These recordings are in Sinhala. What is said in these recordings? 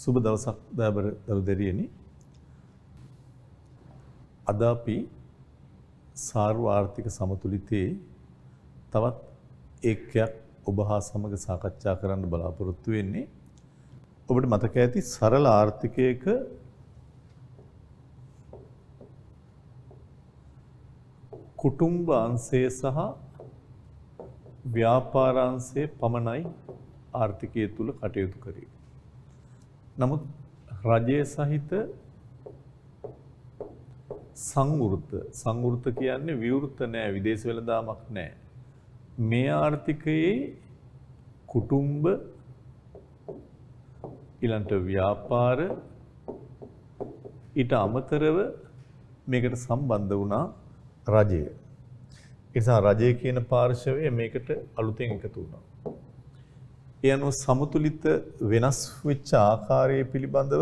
සුබ දවසක් දයාබර දරු දෙරියනි. අද අපි සාර්ව ආර්ථික සමතුලිතයේ තවත් ඒකයක් ඔබ හා සමග සාකච්ඡා කරන්න බලාපොරොත්තු වෙන්නේ. ඔබට මතක ඇති සරල ආර්ථිකයක කුටුම්බ අංශය සහ ව්‍යාපාර අංශය පමණයි ආර්ථිකය තුල කටයුතු කරේ. නමුත් රජය සහිත සංවෘත කියන්නේ විවෘත නෑ, විදේශ වෙළඳාමක් නෑ. මේ ආර්ථිකයේ කුටුම්බ ඊළඟට ව්‍යාපාර ඊට අමතරව මේකට සම්බන්ධ වුණා රජය. ඒ නිසා රජය කියන පාර්ශවය මේකට අලුතෙන් එකතු වුණා. ඒ අනුව සමතුලිත වෙනස් වෙච්ච ආකාරය පිළිබඳව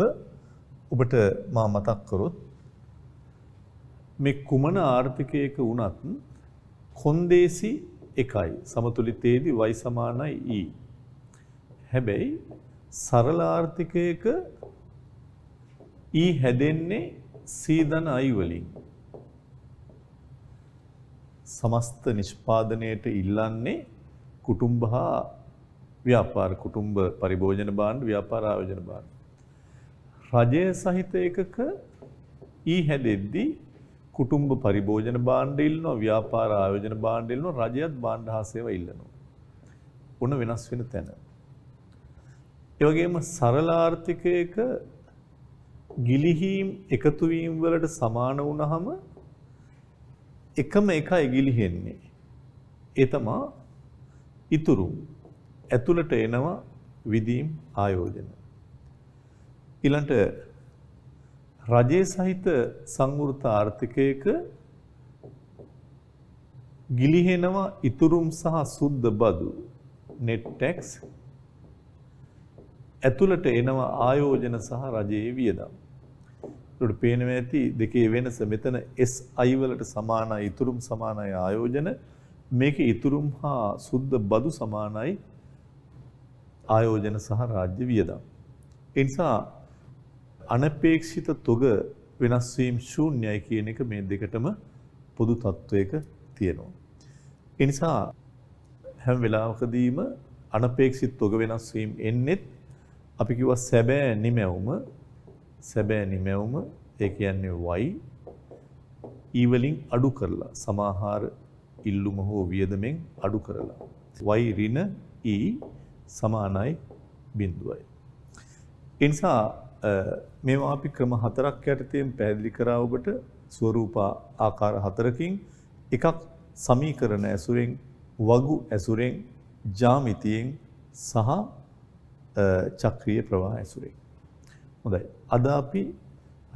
ඔබට මා මතක් කරොත් මේ කුමන ආර්ථිකයක වුණත් කොන්දේසි එකයි. සමතුලිතයේදී y සමානයි e. හැබැයි සරල ආර්ථිකයක e හැදෙන්නේ c ධන i වලින්. සමස්ත නිෂ්පාදනයට ඉල්ලන්නේ කුටුම්බ හා ව්‍යාපාර, කුටුම්බ පරිභෝජන භාණ්ඩ, ව්‍යාපාර ආයෝජන භාණ්ඩ. රජය සහිත එකක e හැදෙද්දී කුටුම්බ පරිභෝජන භාණ්ඩ ඉල්ලනවා, ව්‍යාපාර ආයෝජන භාණ්ඩ ඉල්ලනවා, රජයත් භාණ්ඩ හා සේවා ඉල්ලනවා. ඔන්න වෙනස් වෙන තැන. ඒ වගේම සරල ආර්ථිකයක ගිලිහීම් එකතු වීම වලට සමාන වුණාම එකම එකයි ගිලිහෙන්නේ. ඒ තමයි ඉතුරු ඇතුළට එනවා විදීම් ආයෝජන. ඊළඟට රජයේ සහිත සංවෘත ආර්ථිකයක ගිලිහෙනවා ඉතුරුම් සහ සුද්ධ බදු net tax. ඇතුළට එනවා ආයෝජන සහ රජයේ වියදම්. ඒකට පේනවා ඇති දෙකේ වෙනස. මෙතන SI වලට සමානයි ඉතුරුම් සමානයි ආයෝජන. මේකේ ඉතුරුම් හා සුද්ධ බදු සමානයි ආයෝජන සහ රාජ්‍ය වියදම්. ඒ නිසා අනපේක්ෂිත තොග වෙනස් වීම ශූන්‍යයි කියන එක මේ දෙකටම පොදු තත්වයක තියෙනවා. ඒ නිසා හැම වෙලාවකදීම අනපේක්ෂිත තොග වෙනස් වීම එන්නේ අපි කිව්වා සැබෑ නිමැවුම ඒ කියන්නේ y e වලින් අඩු කරලා සමාහාර ඉල්ලුම හෝ වියදමෙන් අඩු කරලා y ඍණ e සමානයි බිඳුවයි. ඒ නිසා මේවා අපි ක්‍රම හතරක් යටතේ පැහැදිලි කරා ඔබට ස්වරූප ආකාර හතරකින්. එකක් සමීකරණ ඇසුරෙන්, වගු ඇසුරෙන්, ජ්‍යාමිතියෙන් සහ චක්‍රීය ප්‍රවාහ ඇසුරෙන්. හොඳයි. අද අපි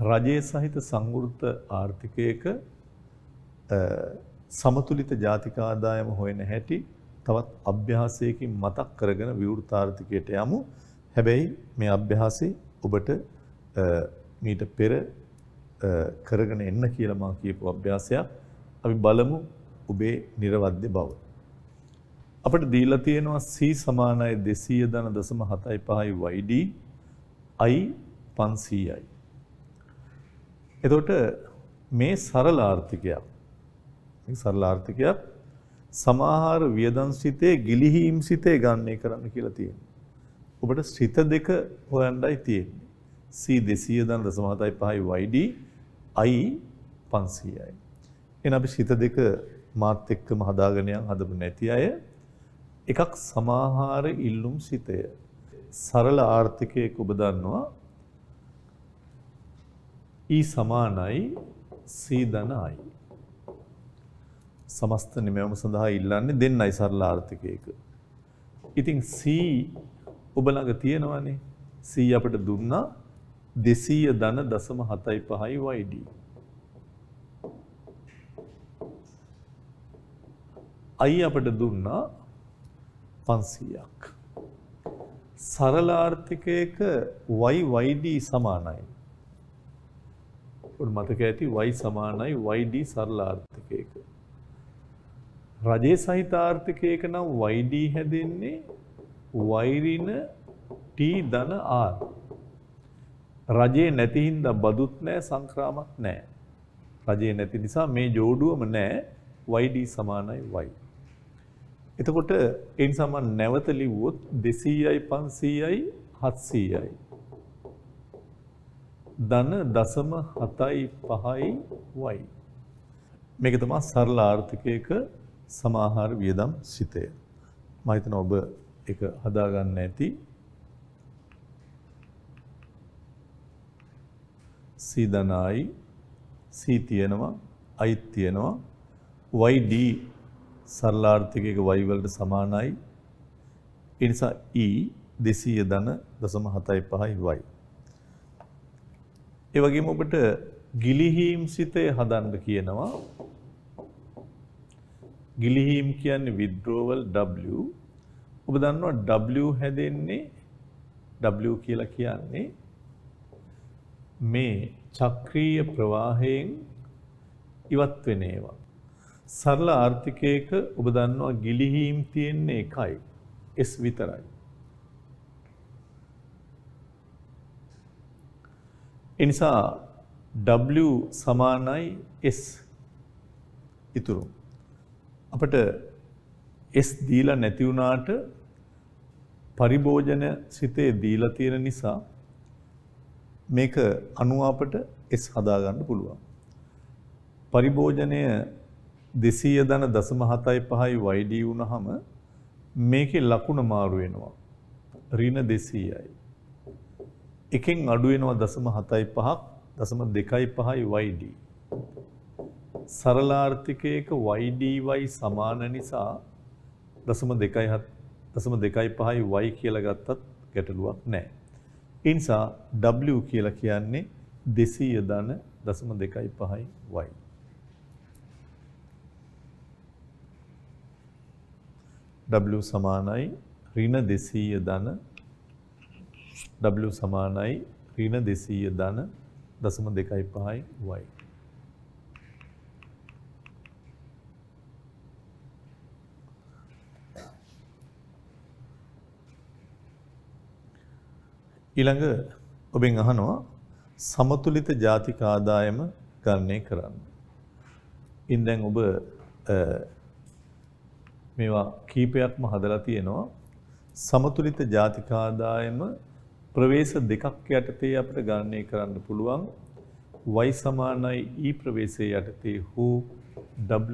රජයේ සහිත සංවෘත ආර්ථිකයක සමතුලිත ජාතික ආදායම හොයන හැටි තවත් අභ්‍යාසයකින් මතක් කරගෙන විවෘත ආර්ථිකයට යමු. හැබැයි මේ අභ්‍යාසය ඔබට මීට පෙර කරගෙන එන්න කියලා මා කියපු අභ්‍යාසයක්. අපි බලමු ඔබේ නිර්වද්‍ය බව. අපිට දීලා තියෙනවා c සමානයි 200.75 yd i 500යි. එතකොට මේ සරල ආර්ථිකයක්. මේ සරල ආර්ථිකයක් සමාහාර වියදම් සිතේ ගිලිහීම් සිතේ ගණනය කරන්න කියලා තියෙනවා. ඔබට සිත දෙක හොයන්නයි තියෙන්නේ. c 200.75 yd i 500යි. එහෙනම් අපි සිත දෙක මාත් එක්කම හදාගෙන යන් හදපු නැති අය එකක් සමාහාර ඉල්ලුම් සිතය. සරල ආර්ථිකයක ඔබ දන්නවා e සමානයි c ධන i. සමස්ත නිමැවුම සඳහා ඉල්ලන්නේ දෙන්නයි සරල ආර්ථිකයක. ඉතින් c ඔබ ළඟ තියෙනවානේ. c අපිට දුන්නා 200.75 yd. i අපිට දුන්නා 500ක්. සරල ආර්ථිකයක yd සමානයි. ඔබ මතක ඇති y සමානයි yd සරල ආර්ථිකයක. රජයේ සහිත ආර්ථිකයක නම් yd හැදෙන්නේ y ඍණ t ධන r. රජේ නැති හින්දා බදුත් නැහැ සංක්‍රාමක් නැහැ. රජේ නැති නිසා මේ ජෝඩුවම නැහැ YD සමානයි Y. එතකොට ඒ නිසා මම නැවත ලිව්වොත් 200යි 500යි 700යි ධන 0.75යි y. මේක තමයි සරල ආර්ථිකයක සමාහාර වියදම් සිතය. මම හිතනවා ඔබ ඒක හදා ගන්න ඇති. C ධනයි C තියෙනවා I තියෙනවා YD සරල ආර්ථිකයක y වලට සමානයි. ඒ නිසා E 200 ධන 0.75y. ඒ වගේම ඔබට ගිලිහීම් සිතේ හදන්න කියනවා. ගිලිහීම් කියන්නේ withdrawal W. ඔබ දන්නවා W හැදෙන්නේ W කියලා කියන්නේ මේ චක්‍රීය ප්‍රවාහයෙන් ඉවත් වෙන ඒවා. සරල ආර්ථිකයක ඔබ දන්නවා ගිලිහීම් තියෙන්නේ එකයි. S විතරයි. ඒ නිසා W සමානයි S ඉතුරු. අපිට S දීලා නැති වුණාට පරිභෝජන සිතේ දීලා තියෙන නිසා මේක අනුව අපිට S හදා ගන්න පුළුවන්. පරිභෝජනය 200 ධන 0.75යි YD වුණාම මේකේ ලකුණ මාරු වෙනවා. ඍණ 200යි. එකෙන් අඩු වෙනවා 0.75ක් 0.25යි YD. සරල ආර්ථිකයක YDY සමාන නිසා 0.25යි Y කියලා ගත්තත් ගැටලුවක් නැහැ. ඒ නිසා W කියලා කියන්නේ 200 ධන 0.25යි Y. W සමානයි ඍණ 200 ධන W සමානයි ඍණ 200 ධන 0.25යි y. ඊළඟ ඔබෙන් අහනවා සමතුලිත ජාතික ආදායම ගණනය කරන්න. ඉන් දැන් ඔබ මේවා කීපයක්ම හදලා තියෙනවා. සමතුලිත ජාතික ආදායම ප්‍රවේශ දෙකක් යටතේ අපිට ගණනය කරන්න පුළුවන්. y සමානයි e ප්‍රවේශයේ යටතේ හෝ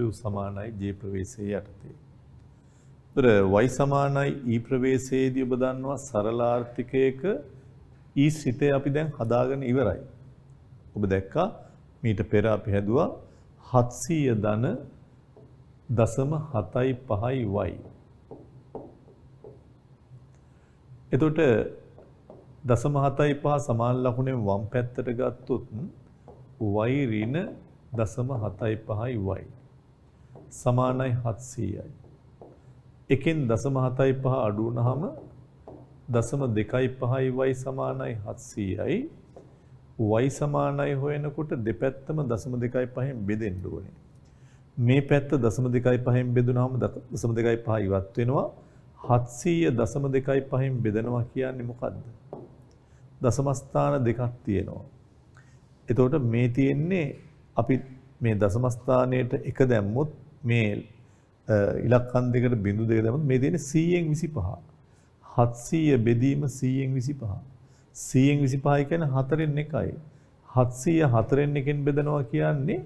w සමානයි j ප්‍රවේශයේ යටතේ. ඒතර y සමානයි e ප්‍රවේශයේදී ඔබ දන්නවා සරල ආර්ථිකයක e සිතේ අපි දැන් හදාගෙන ඉවරයි. ඔබ දැක්කා මීට පෙර අපි හැදුවා 700 ධන 0.75යි y. එතකොට 0.75 සමාන ලකුණෙන් වම් පැත්තට ගත්තොත් y ඍණ 0.75යි y සමානයි 700යි. එකෙන් 0.75 අඩු වුනහම 0.25යි y සමානයි 700යි. y සමානයි හොයනකොට දෙපැත්තම 0.25න් බෙදෙන්න ඕනේ. මේ පැත්ත 0.25න් බෙදුනහම 0.25 ඉවත් වෙනවා. 700 0.25න් බෙදනවා කියන්නේ මොකද්ද? දශම ස්ථාන දෙකක් තියෙනවා. එතකොට මේ තියෙන්නේ අපි මේ දශම ස්ථානයේට එක දැම්මොත් මේ ඉලක්කම් දෙකට බිඳු දෙක දැම්මොත් මේ තියෙන්නේ 100න් 25. 700 බෙදීම 100න් 25. 100න් 25 කියන්නේ 4න් 1යි. 700 4න් 1න් බෙදනවා කියන්නේ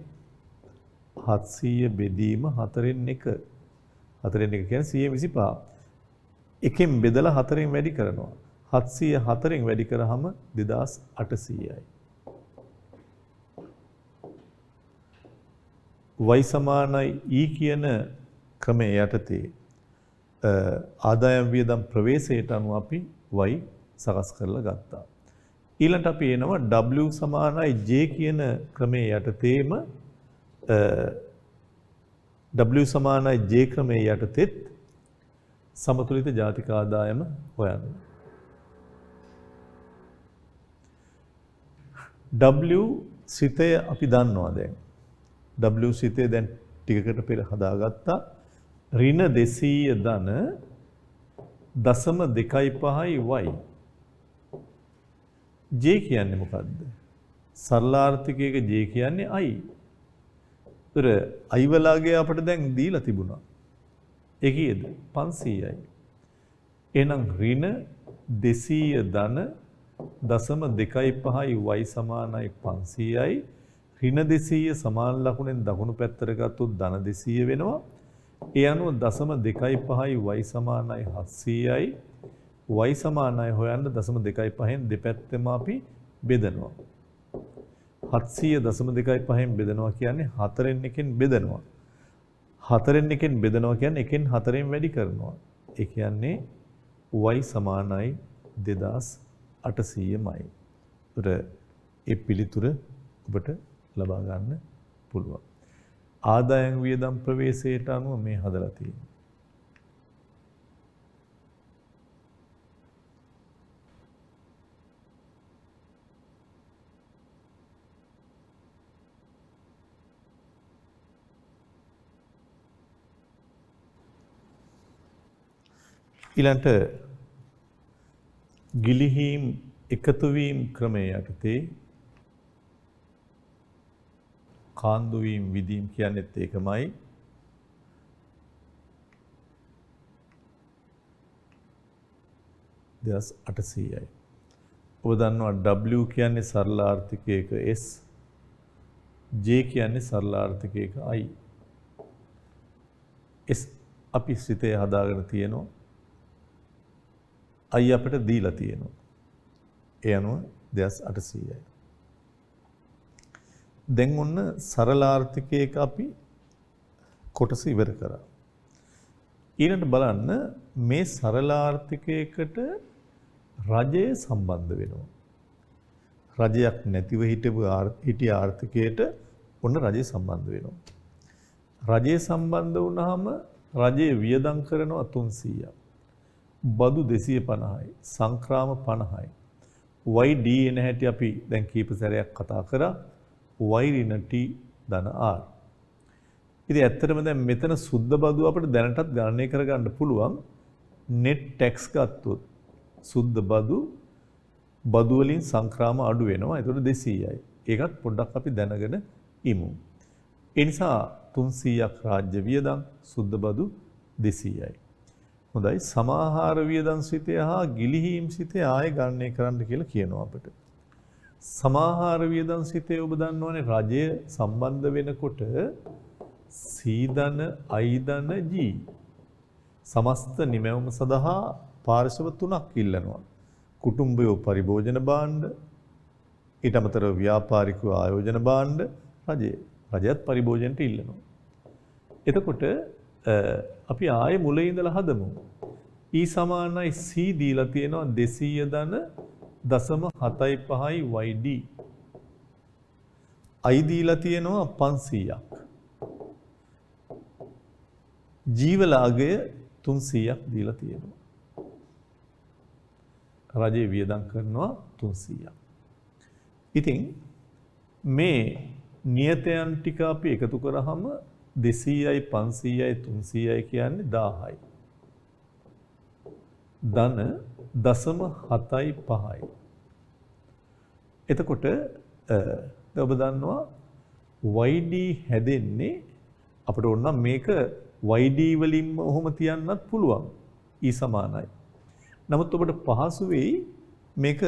700 බෙදීම 4න් 1. 4න් 1 කියන්නේ 100න් 25. එකෙන් බෙදලා 4න් වැඩි කරනවා. 700 4න් වැඩි කරාම 2800යි. y සමානයි e කියන ක්‍රමයේ යටතේ ආදායම් වියදම් ප්‍රවේශයට අනුව අපි y සකස් කරලා ගත්තා. ඊළඟට අපි එනවා w සමානයි j කියන ක්‍රමයේ යටතේම w සමානයි j ක්‍රමයේ යටතේත් සමතුලිත ජාතික ආදායම හොයන්න. W සිතය අපි දන්නවා දැන්. W සිතය දැන් ටිකකට පෙර හදාගත්තා. ඍණ 200 ධන 0.25යි y. J කියන්නේ මොකද්ද? සරලාර්ථකයක J කියන්නේ I. ඒතර I වලාගේ අපිට දැන් දීලා තිබුණා. ඒ කීයද? 500යි. එහෙනම් ඍණ 200 ධන 0.25 y සමානයි 500යි. ඍණ 200 සමාන ලකුණෙන් දකුණු පැත්තට ගත්තොත් ධන 200 වෙනවා. ඒ අනුව 0.25 y සමානයි 700යි. y සමානයි හොයන්න 0.25න් දෙපැත්තෙම අපි බෙදනවා. 700.25න් බෙදනවා කියන්නේ 4න් එකෙන් බෙදනවා. 4න් එකෙන් බෙදනවා කියන්නේ එකෙන් 4න් වැඩි කරනවා. ඒ කියන්නේ y සමානයි 2800මයි. ඒතර ඒ පිළිතුර ඔබට ලබා ගන්න පුළුවන්. ආදායම් වියදම් ප්‍රවේශයට අනුව මේ හදලා තියෙනවා. ඊළඟට ගිලිහීම් එකතු වීම ක්‍රමයේ යටතේ කාන්දු වීම විදීම් කියන්නේත් ඒකමයි. දස් 800යි. ඔබ දන්නවා W කියන්නේ සරලාර්ථකයක S, J කියන්නේ සරලාර්ථකයක I. S අපි සිතේ හදාගෙන තියෙනවා. I අපිට දීලා තියෙනවා. ඒ අනුව 2800යි. දැන් ඔන්න සරලාර්ථකයක අපි කොටස ඉවර කරා. ඊළඟට බලන්න මේ සරලාර්ථකයකට රජය සම්බන්ධ වෙනවා. රජයක් නැතිව හිටිය ආර්ථිකයට ඔන්න රජය සම්බන්ධ වෙනවා. රජය සම්බන්ධ වුණාම රජය වියදම් කරනවා 300ක්. බදු 250යි, සංක්‍රාම 50යි. YD එන හැටි අපි දැන් කීප සැරයක් කතා කරා. y ඍණ t ධන r. ඉතින් ඇත්තටම දැන් මෙතන සුද්ධ බදු අපිට දැනටත් ගණනය කරගන්න පුළුවන්. net tax ගත්තොත් සුද්ධ බදු වලින් සංක්‍රාම අඩු වෙනවා. ඒතකොට 200යි. ඒකත් පොඩ්ඩක් අපි දැනගෙන ඉමු. ඒ නිසා 300ක් රාජ්‍ය වියදම්, සුද්ධ බදු 200යි. හොඳයි, සමාහාර වියදම් සිතේ හා ගිලිහීම් සිතේ ආයෙ ගණනය කරන්න කියලා කියනවා අපිට. සමාහාර වියදම් සිතේ ඔබ දන්නවනේ රජය සම්බන්ධ වෙනකොට C ධන I ධන G සමස්ත නිමැවුම සඳහා පාර්ශව තුනක් ඉල්ලනවා. කුටුම්බයෝ පරිභෝජන භාණ්ඩ, ඊට අමතරව ව්‍යාපාරිකව ආයෝජන භාණ්ඩ, රජයත් පරිභෝජනට ඉල්ලනවා. එතකොට අපි ආයේ මුලින් ඉඳලා හදමු. E සමානයි C දීලා තියෙනවා 200 ධන 0.75 YD. I දීලා තියෙනවා 500ක්. ජීවලාගය 300ක් දීලා තියෙනවා. රජයේ වියදම් කරනවා 300ක්. ඉතින් මේ නියතයන් ටික අපි එකතු කරාම 200යි 500යි 300යි කියන්නේ 1000යි. ධන 0.75යි. එතකොට ඔබ දන්නවා YD හැදෙන්නේ අපිට ඕන නම් මේක YD වලින්ම ඔහොම තියන්නත් පුළුවන්. E සමානයි. නමුත් ඔබට පහසු වෙයි මේක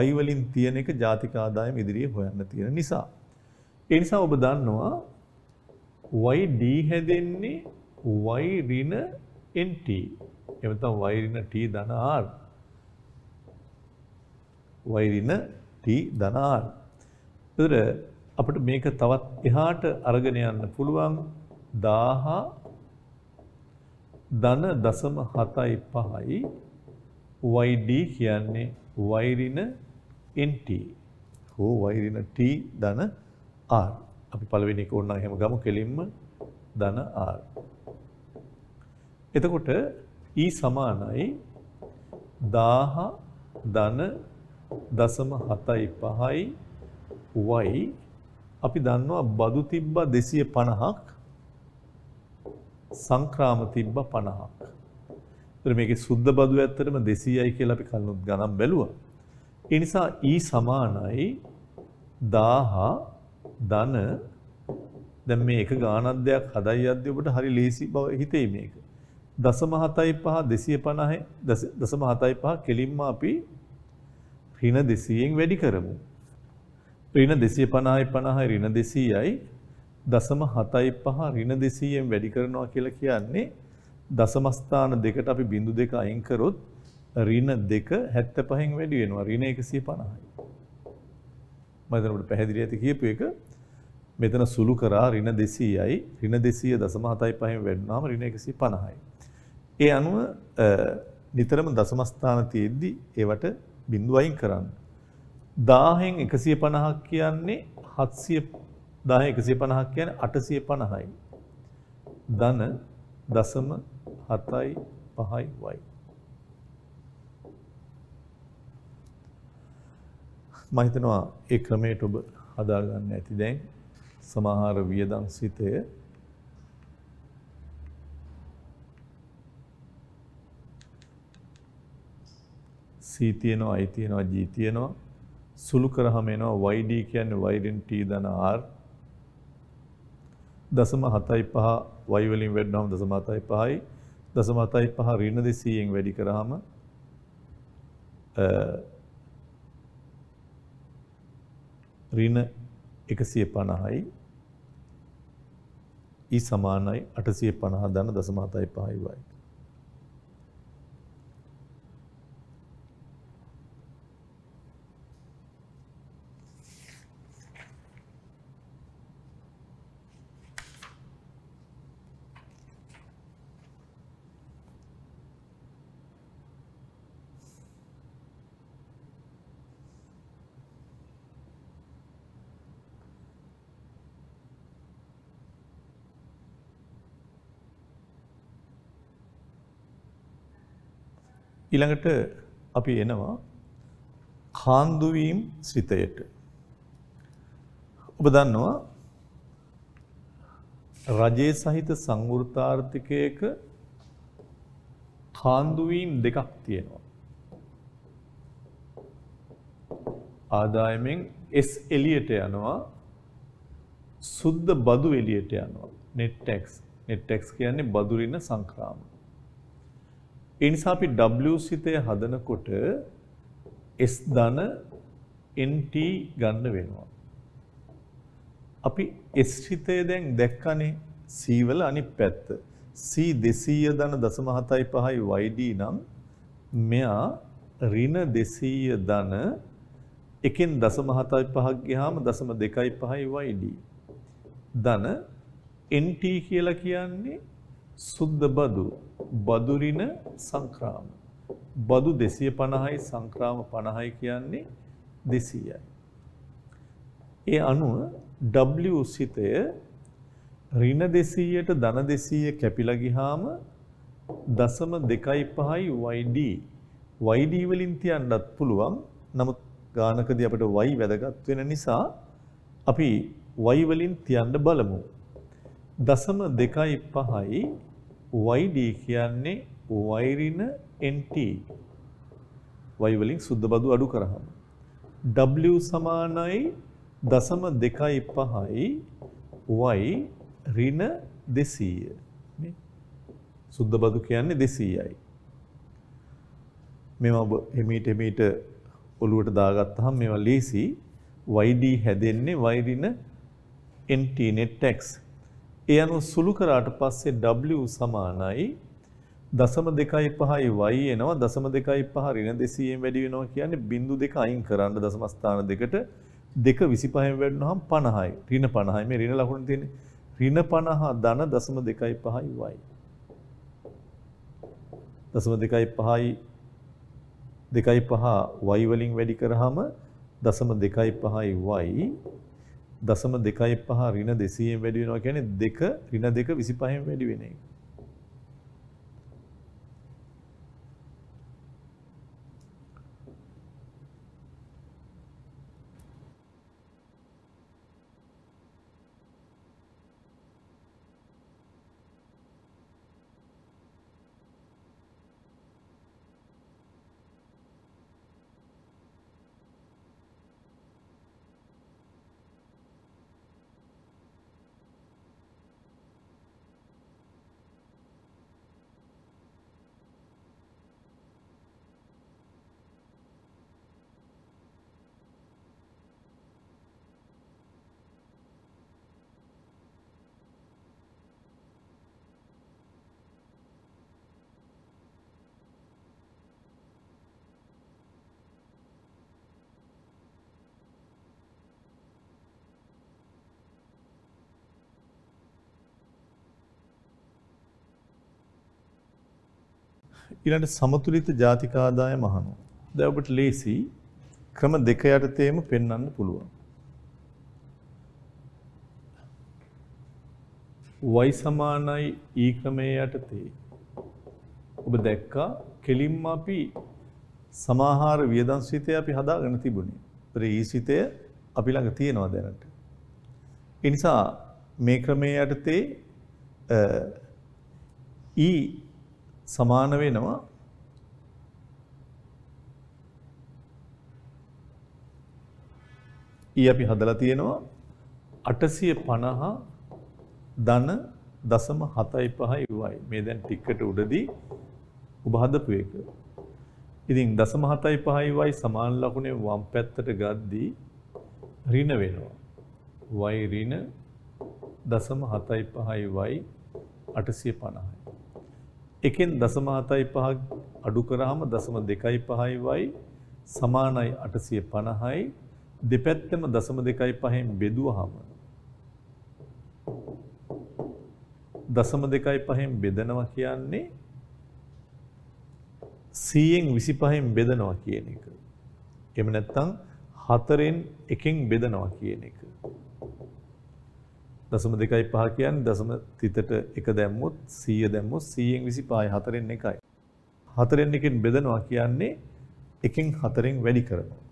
Y වලින් තියෙන එක ජාතික ආදායම ඉදිරියේ හොයන්න තියෙන නිසා. ඒ නිසා ඔබ දන්නවා YD හැදෙන්නේ Y ඍණ NT. එහෙම නැත්නම් y ඍණ t ධන r. y ඍණ t ධන r. ඒතර අපිට මේක තවත් එහාට අරගෙන යන්න පුළුවන් 1000 ධන 0.75යි YD කියන්නේ y ඍණ NT. හෝ y ඍණ t ධන r. අපි පළවෙනි එක ඕනනම් එහෙම ගමු කෙලින්ම ධන r. එතකොට E සමානයි 1000 ධන 0.75යි y. අපි දන්නවා බදු තිබ්බා 250ක්, සංක්‍රාම තිබ්බා 50ක්. ඒතර මේකේ සුද්ධ බදු ඇත්තටම 200යි කියලා අපි කලිනුත් ගණන් බැලුවා. ඒ නිසා E සමානයි 1000 ධන දැන් මේ එක ගානක් දෙයක් හදයි යද්දී ඔබට හරි ලේසි බව හිතෙයි මේක. 0.75 250 0.75 කෙලින්ම අපි ඍණ 200න් වැඩි කරමු. ඍණ 250යි 50යි ඍණ 200යි 0.75 ඍණ 200න් වැඩි කරනවා කියලා කියන්නේ දශම ස්ථාන දෙකට අපි බිංදු දෙක අයින් කරොත් ඍණ 2 75න් වැඩි වෙනවා ඍණ 150යි. මම දැන් ඔබට පැහැදිලි ඇති කියපු එක මෙතන සුළු කරා ඍණ 200යි ඍණ 200.75න් වැඩිනාම ඍණ 150යි. ඒ අනුව නිතරම දශම ස්ථාන තියෙද්දි ඒවට බිංදු අයින් කරන්න. 1000න් 150ක් කියන්නේ 700 1000 150ක් කියන්නේ 850යි. ධන දශම 7යි 5යි y. මම හිතනවා ඒ ක්‍රමයට ඔබ හදා ගන්න ඇති දැන් සමහර වියදම් සිතය C තියෙනවා I තියෙනවා G තියෙනවා සුළු කරාම එනවා YD කියන්නේ y රින් t ධන r දශම 7.5 y වලින් වැඩිවම දශම 7.5යි දශම 7.5 ඍණ 200න් වැඩි කරාම ඍණ 150යි E සමානයි 850 ධන දශම 7.5යි y. ඊළඟට අපි එනවා කාන්දු වීම ශ්‍රිතයට. ඔබ දන්නවා රජයේ සහිත සංවෘතාර්ථිකයක කාන්දු වීම දෙකක් තියෙනවා. ආදායමෙන් S එළියට යනවා සුද්ධ බදු එළියට යනවා. net tax කියන්නේ බදු ඍණ සංක්‍රාම. ඒ නිසා අපි W සිතය හදනකොට S ධන NT ගන්න වෙනවා. අපි S සිතය දැන් දැක්කනේ C වල අනිත් පැත්ත. C 200 ධන 0.75යි YD නම් මෙයා ඍණ 200 ධන එකෙන් 0.75ක් ගියාම 0.25යි YD. ධන NT කියලා කියන්නේ සුද්ධ බදු ඍණ සංක්‍රාම. බදු 250යි සංක්‍රාම 50යි කියන්නේ 200යි. ඒ අනුව W සිතය ඍණ 200ට ධන 200 කැපිලා ගියාම 0.25යි YD. YD වලින් තියන්නත් පුළුවන්. නමුත් ගානකදී අපිට Y වැදගත් වෙන නිසා අපි Y වලින් තියන්න බලමු. 0.25යි YD කියන්නේ y ඍණ NT. y වලින් සුද්ධ බදු අඩු කරාම W සමානයි 0.25යි y ඍණ 200. නේ? සුද්ධ බදු කියන්නේ 200යි. මේවා ඔබ එමීට ඔලුවට දාගත්තාම මේවා ලේසි. YD හැදෙන්නේ y ඍණ NT net tax. ඒ අනුව සුළු කරාට පස්සේ W සමානයි 0.25යි y එනවා 0.25 ඍණ 200න් වැඩි වෙනවා කියන්නේ බිංදු දෙක අයින් කරන්න දශම ස්ථාන දෙකට 2.25න් වැඩිවනහම 50යි ඍණ 50යි මේ ඍණ ලකුණ තියෙන්නේ ඍණ 50 ධන 0.25යි y 0.25යි 2.5 y වලින් වැඩි කරාම 0.25යි y 0.25 ඍණ 200න් වැඩි වෙනවා කියන්නේ 2 ඍණ 2 25න් වැඩි වෙන එක. ඊළඟට සමතුලිත ජාතික ආදායම අහනවා. දැන් ඔබට ලේසි ක්‍රම දෙක යටතේම පෙන්වන්න පුළුවන්. y සමානයි e ක්‍රමයේ යටතේ ඔබ දැක්කා කෙලින්ම අපි සමාහාර වියදම් සිතේ අපි හදාගෙන තිබුණේ. ඒතර e සිතේ අපි ළඟ තියෙනවා දැනට. ඒ නිසා මේ ක්‍රමයේ යටතේ e සමාන වෙනවා e අපි හදලා තියෙනවා 850 ධන 0.75y මේ දැන් ටිකට උඩදී ඔබ හදපු එක. ඉතින් 0.75y සමාන ලකුණේ වම් පැත්තට ගද්දී ඍණ වෙනවා. y ඍණ 0.75y 850යි. එකෙන් 0.75 අඩු කරාම 0.25y සමානයි 850යි. දෙපැත්තම 0.25න් බෙදුවහම 0.25න් බෙදනවා කියන්නේ 100න් 25න් බෙදනවා කියන එක. එහෙම නැත්නම් 4න් 1න් බෙදනවා කියන එක. 0.25 කියන්නේ දශම තිතට 1 දැම්මොත් 100 දැම්මොත් 100න් 25යි 4න් 1යි. 4න් 1න් බෙදනවා කියන්නේ 1න් 4න් වැඩි කරනවා.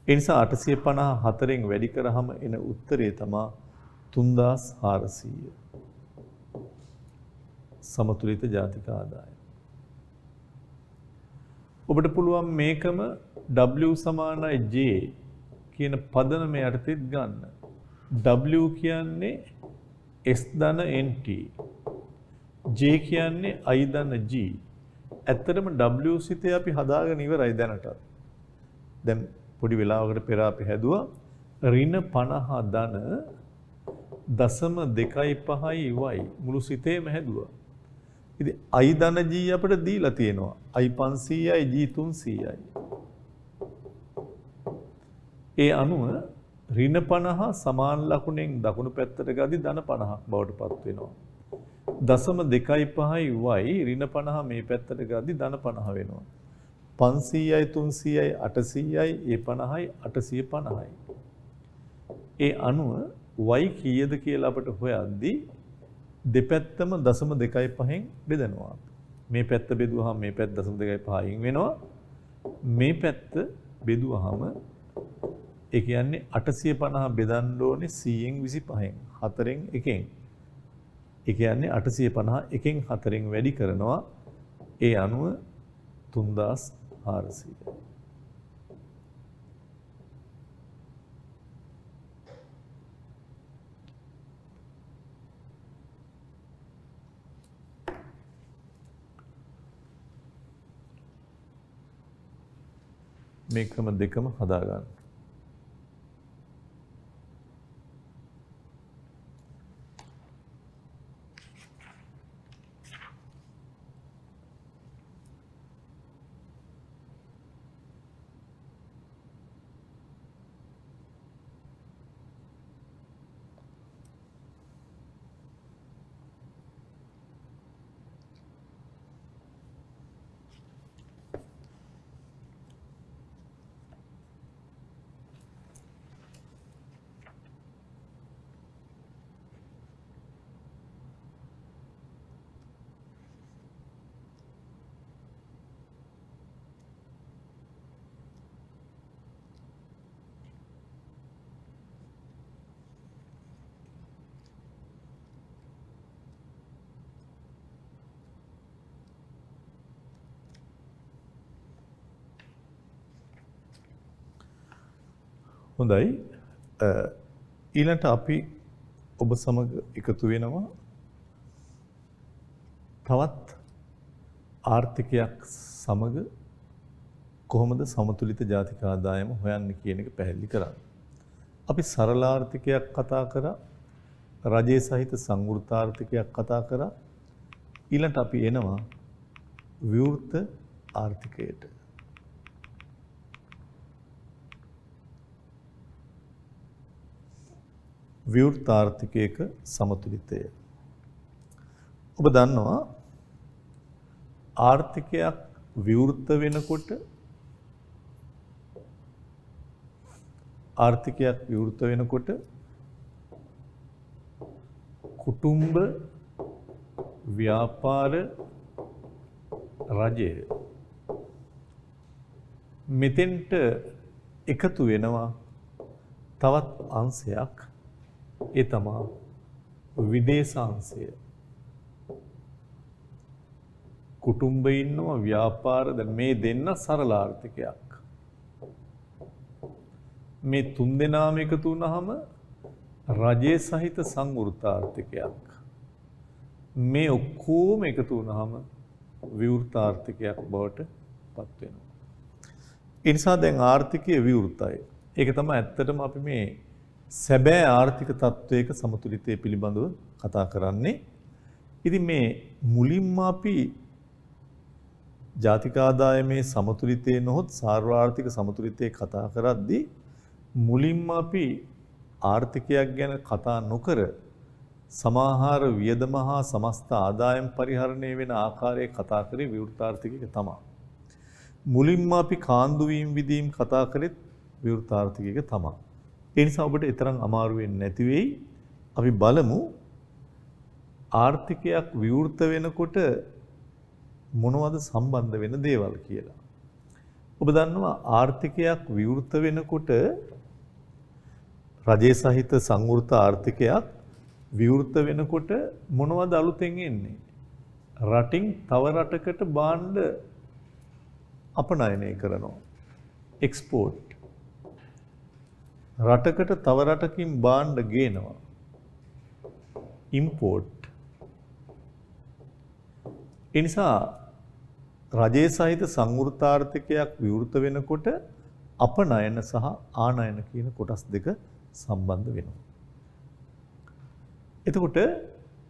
ඒ නිසා 850 4න් වැඩි කරාම එන උත්තරේ තමයි 3400. සමතුලිත ජාතික ආදායම. ඔබට පුළුවන් මේකම W සමානයි J කියන පදනම යටතේත් ගන්න. W කියන්නේ S ධන NT. J කියන්නේ I ධන G. ඇත්තටම W සිතේ අපි හදාගෙන ඉවරයි දැනට. දැන් පොඩි වෙලාවකට පෙර අපි හැදුවා ඍණ 50 ධන 0.25y මුළු සිතේම හැදුවා. ඉතින් I ධන G අපිට දීලා තියෙනවා. I 500යි G 300යි. ඒ අනුව ඍණ 50 සමාන ලකුණෙන් දකුණු පැත්තට ගදී ධන 50ක් බවට පත් වෙනවා. 0.25y ඍණ 50 මේ පැත්තට ගදී ධන 50 වෙනවා. 500යි 300යි 800යි ඒ 50යි 850යි. ඒ අනුව y කීයද කියලා අපට හොයද්දී දෙපැත්තම 0.25න් බෙදනවා. මේ පැත්ත බෙදුවහම මේ පැත්ත 0.25න් වෙනවා. මේ පැත්ත බෙදුවහම ඒ කියන්නේ 850 බෙදන්න ඕනේ 100න් 25න් 4න් 1න්. ඒ කියන්නේ 850 1න් 4න් වැඩි කරනවා. ඒ අනුව 3400. මේ ක්‍රම දෙකම හදා ගන්න. හොඳයි ඊළඟට අපි ඔබ සමග එකතු වෙනවා තවත් ආර්ථිකයක් සමග කොහොමද සමතුලිත ජාතික ආදායම හොයන්නේ කියන එක පැහැදිලි කරන්න. අපි සරල ආර්ථිකයක් කතා කරා රජයේ සහිත සංවෘත ආර්ථිකයක් කතා කරා ඊළඟට අපි එනවා විවෘත ආර්ථිකයට. විවෘත ආර්ථිකයක සමතුලිතය. ඔබ දන්නවා ආර්ථිකයක් විවෘත වෙනකොට කුටුම්බ ව්‍යාපාර රජය මෙතෙන්ට එකතු වෙනවා තවත් අංශයක් ඒ තමයි විදේශාංශය. කුටුම්බ ඉන්නවා ව්‍යාපාර දැන් මේ දෙන්න සරල ආර්ථිකයක්. මේ තුන් දෙනාම එකතු වුණාම රජයේ සහිත සංවෘත ආර්ථිකයක්. මේ ඔක්කොම එකතු වුණාම විවෘත ආර්ථිකයක් බවට පත් වෙනවා. ඒ නිසා දැන් ආර්ථිකය විවෘතයි. ඒක තමයි ඇත්තටම අපි මේ සැබෑ ආර්ථික තත්වයක සමතුලිතය පිළිබඳව කතා කරන්නේ. ඉතින් මේ මුලින්ම අපි ජාතික ආදායමේ සමතුලිතය නොහොත් සාර්වාර්ථික සමතුලිතය කතා කරද්දී මුලින්ම අපි ආර්ථිකයක් ගැන කතා නොකර සමාහාර වියදම හා සමස්ත ආදායම් පරිහරණය වෙන ආකාරයේ කතා කරේ විවෘත ආර්ථිකයක තමයි. මුලින්ම අපි කාන්දු වීම විදීම් කතා කරෙත් විවෘත ආර්ථිකයක තමයි. ඒ නිසා ඔබට ඊතරම් අමාරු වෙන්නේ නැති වෙයි. අපි බලමු ආර්ථිකයක් විවෘත වෙනකොට මොනවද සම්බන්ධ වෙන දේවල් කියලා. ඔබ දන්නවා ආර්ථිකයක් විවෘත වෙනකොට රජයේ සහිත සංවෘත ආර්ථිකයක් විවෘත වෙනකොට මොනවද අලුතෙන් එන්නේ? රටින් තව රටකට භාණ්ඩ අපනයනය කරනවා. එක්ස්පෝර්ට්. රටකට තව රටකින් භාණ්ඩ ගේනවා. ඉම්පෝර්ට්. ඒ නිසා රජයේ සහිත සංවෘත ආර්ථිකයක් විවෘත වෙනකොට අපනයන සහ ආනයන කියන කොටස් දෙක සම්බන්ධ වෙනවා. එතකොට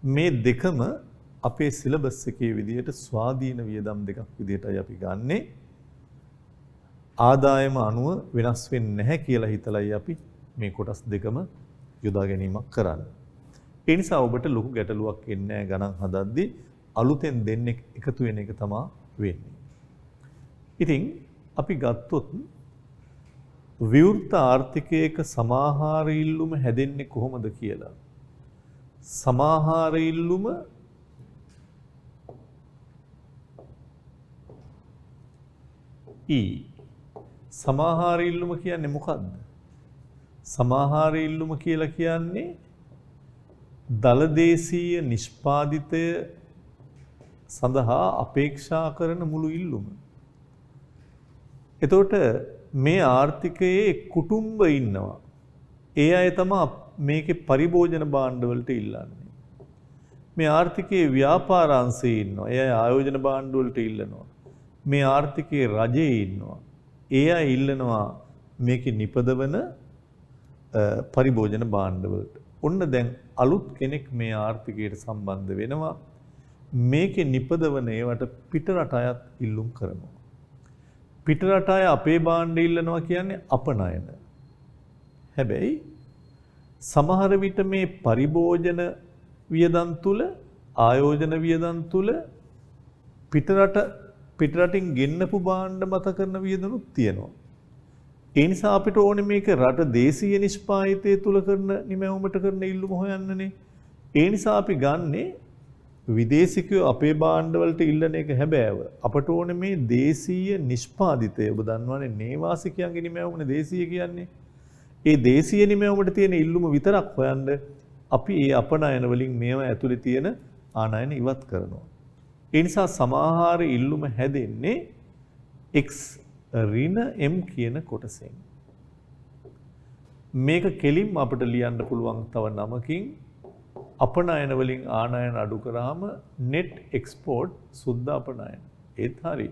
මේ දෙකම අපේ සිලබස් එකේ විදිහට ස්වාධීන වියදම් දෙකක් විදිහටයි අපි ගන්නෙ. ආදායම අනුව වෙනස් වෙන්නේ නැහැ කියලා හිතලයි අපි මේ කොටස් දෙකම යොදා ගැනීමක් කරන්නේ. ඒ නිසා ඔබට ලොකු ගැටලුවක් එන්නේ නැහැ ගණන් හදද්දී අලුතෙන් දෙන්නේ එකතු වෙන එක තමයි වෙන්නේ. ඉතින් අපි ගත්තොත් විවෘත ආර්ථිකයක සමාහාර ඉල්ලුම හැදෙන්නේ කොහොමද කියලා. සමාහාර ඉල්ලුම සමාහාර ඉල්ලුම කියන්නේ මොකද්ද? සමාහාර ඉල්ලුම කියලා කියන්නේ දලදේශීය නිෂ්පාදිතය සඳහා අපේක්ෂා කරන මුළු ඉල්ලුම. එතකොට මේ ආර්ථිකයේ කුටුම්බ ඉන්නවා. ඒ අය තමයි මේකේ පරිභෝජන භාණ්ඩ වලට ඉල්ලන්නේ. මේ ආර්ථිකයේ ව්‍යාපාරාංශයේ ඉන්නවා. ඒ අය ආයෝජන භාණ්ඩ වලට ඉල්ලනවා. මේ ආර්ථිකයේ රජයේ ඉන්නවා. ඒ අය ඉල්ලනවා මේකේ නිපදවන පරිභෝජන භාණ්ඩ වලට. ඔන්න දැන් අලුත් කෙනෙක් මේ ආර්ථිකයට සම්බන්ධ වෙනවා. මේකේ නිපදවන ඒවට පිටරට අයත් ඉල්ලුම් කරනවා. පිටරට අය අපේ භාණ්ඩ ඉල්ලනවා කියන්නේ අපනයන. හැබැයි සමහර විට මේ පරිභෝජන වියදම් තුල ආයෝජන වියදම් තුල පිටරටින් ගෙන්නපු භාණ්ඩ මත කරන වියදනුත් තියෙනවා. ඒ නිසා අපිට ඕනේ මේක රට දේශීය නිෂ්පාදිතය තුල කරන නිමැවුමට කරන ඉල්ලුම හොයන්නනේ. ඒ නිසා අපි ගන්නේ විදේශිකයෝ අපේ භාණ්ඩ වලට ඉල්ලන එක හැබෑව. අපට ඕනේ මේ දේශීය නිෂ්පාදිතය. ඔබ දන්නවනේ නේවාසිකයන්ගේ නිමැවුමනේ දේශීය කියන්නේ. ඒ දේශීය නිමැවුමට තියෙන ඉල්ලුම විතරක් හොයන්න අපි ඒ අපනයන වලින් මේවා ඇතුලේ තියෙන ආනයන ඉවත් කරනවා. ඒ නිසා සමාහාර ඉල්ලුම හැදෙන්නේ X ඍණ M කියන කොටසෙන්. මේක කෙලින්ම අපිට ලියන්න පුළුවන් තව නමකින් අපනයන වලින් ආනයන අඩු කරාම net export සුද්ධ අපනයන. ඒත් හරි.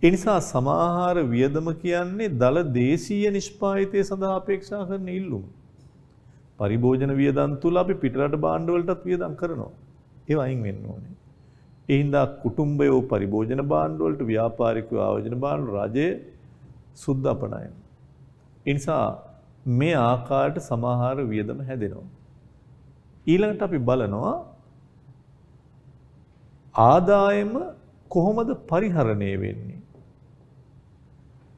ඒ නිසා සමාහාර වියදම කියන්නේ දල දේශීය නිෂ්පාදිතය සඳහා අපේක්ෂා කරන ඉල්ලුම. පරිභෝජන වියදම් තුල අපි පිටරට භාණ්ඩ වලටත් වියදම් කරනවා. ඒව අයින් වෙන්න ඕනේ. ඒ හින්දා කුටුම්බයෝ පරිභෝජන භාණ්ඩ වලට ව්‍යාපාරිකයෝ ආයෝජන භාණ්ඩ රජයේ සුද්ධ අපනයන. ඒ නිසා මේ ආකාරයට සමාහාර වියදම හැදෙනවා. ඊළඟට අපි බලනවා ආදායම කොහොමද පරිහරණය වෙන්නේ?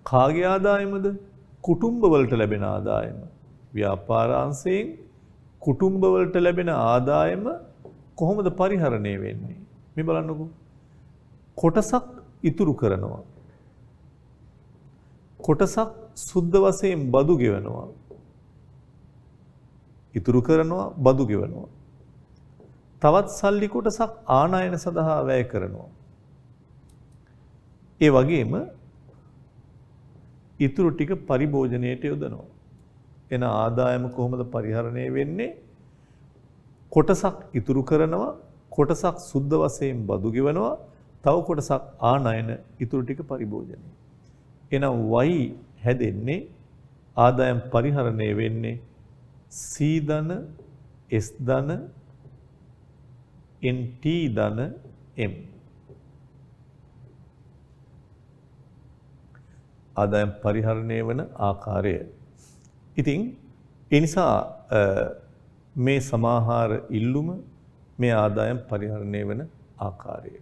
කාගේ ආදායමද? කුටුම්බ වලට ලැබෙන ආදායම. ව්‍යාපාරාංශයෙන් කුටුම්බ වලට ලැබෙන ආදායම කොහොමද පරිහරණය වෙන්නේ? මේ බලන්නකෝ. කොටසක් ඉතුරු කරනවා. කොටසක් සුද්ධ වශයෙන් බදු ගෙවනවා. ඉතුරු කරනවා බදු ගෙවනවා. තවත් සල්ලි කොටසක් ආනයන සඳහා වැය කරනවා. ඒ වගේම ඉතුරු ටික පරිභෝජනයට යොදනවා. එන ආදායම කොහොමද පරිහරණය වෙන්නේ? කොටසක් ඉතුරු කරනවා, කොටසක් සුද්ධ වශයෙන් බදු ගෙවනවා, තව කොටසක් ආනයන, ඉතුරු ටික පරිභෝජනය. එනම් Y හැදෙන්නේ ආදායම් පරිහරණය වෙන්නේ C ධන, S ධන, NT ධන M. ආදායම් පරිහරණය වන ආකාරය. ඉතින් ඒ නිසා මේ සමාහාර ඉල්ලුම මේ ආදායම් පරිහරණය වන ආකාරය.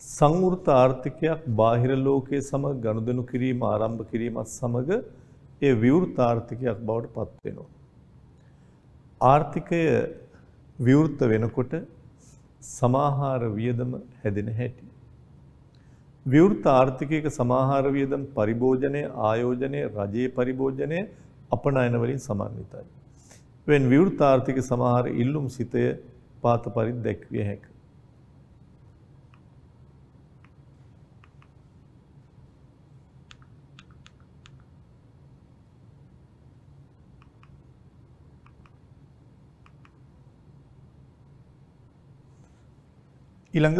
සංවෘත ආර්ථිකයක් බාහිර ලෝකයේ සමග ගනුදෙනු කිරීම ආරම්භ කිරීමත් සමග ඒ විවෘත ආර්ථිකයක් බවට පත් වෙනවා. ආර්ථිකය විවෘත වෙනකොට සමාහාර වියදම හැදෙන හැටි. විවෘත ආර්ථිකයක සමාහාර වියදම් පරිභෝජනය, ආයෝජනය, රජයේ පරිභෝජනය අපනයන වලින් සමන්විතයි. වෙන විවෘත ආර්ථික සමාහාර ඉල්ලුම් සිතය පාත පරිදි දැක්විය හැකිය. ඊළඟ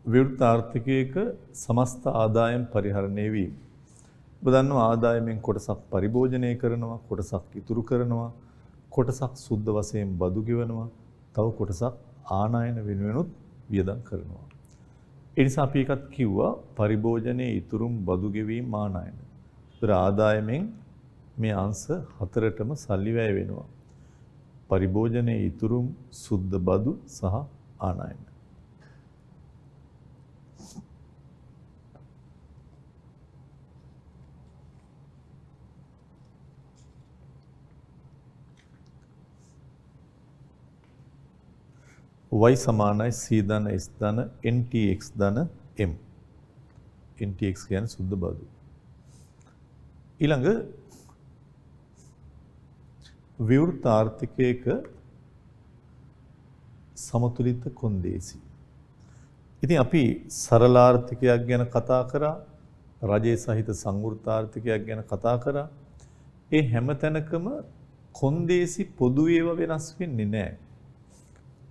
විවෘත ආර්ථිකයක සමස්ත ආදායම් පරිහරණය වීම. ඔබ දන්නවා ආදායමෙන් කොටසක් පරිභෝජනය කරනවා, කොටසක් ඉතුරු කරනවා, කොටසක් සුද්ධ වශයෙන් බදු ගෙවනවා, තව කොටසක් ආනයන වෙනුවෙනුත් වියදම් කරනවා. ඒ නිසා අපි එකක් කිව්වා පරිභෝජනයේ ඉතුරුම් බදු ගෙවීම ආනයන. ඒතර ආදායමෙන් මේ අංශ හතරටම සල්ලි වැය වෙනවා. පරිභෝජනයේ ඉතුරුම්, සුද්ධ බදු සහ ආනයන. Y සමානයි C ධන S ධන NTX ධන M. NTX කියන්නේ සුද්ධ බදු. ඊළඟ විවෘත ආර්ථිකයක සමතුලිත කොන්දේසි. ඉතින් අපි සරල ආර්ථිකයක් ගැන කතා කරා, රජයේ සහිත සංවෘත ආර්ථිකයක් ගැන කතා කරා. ඒ හැම තැනකම කොන්දේසි පොදු ඒවා වෙනස් වෙන්නේ නැහැ.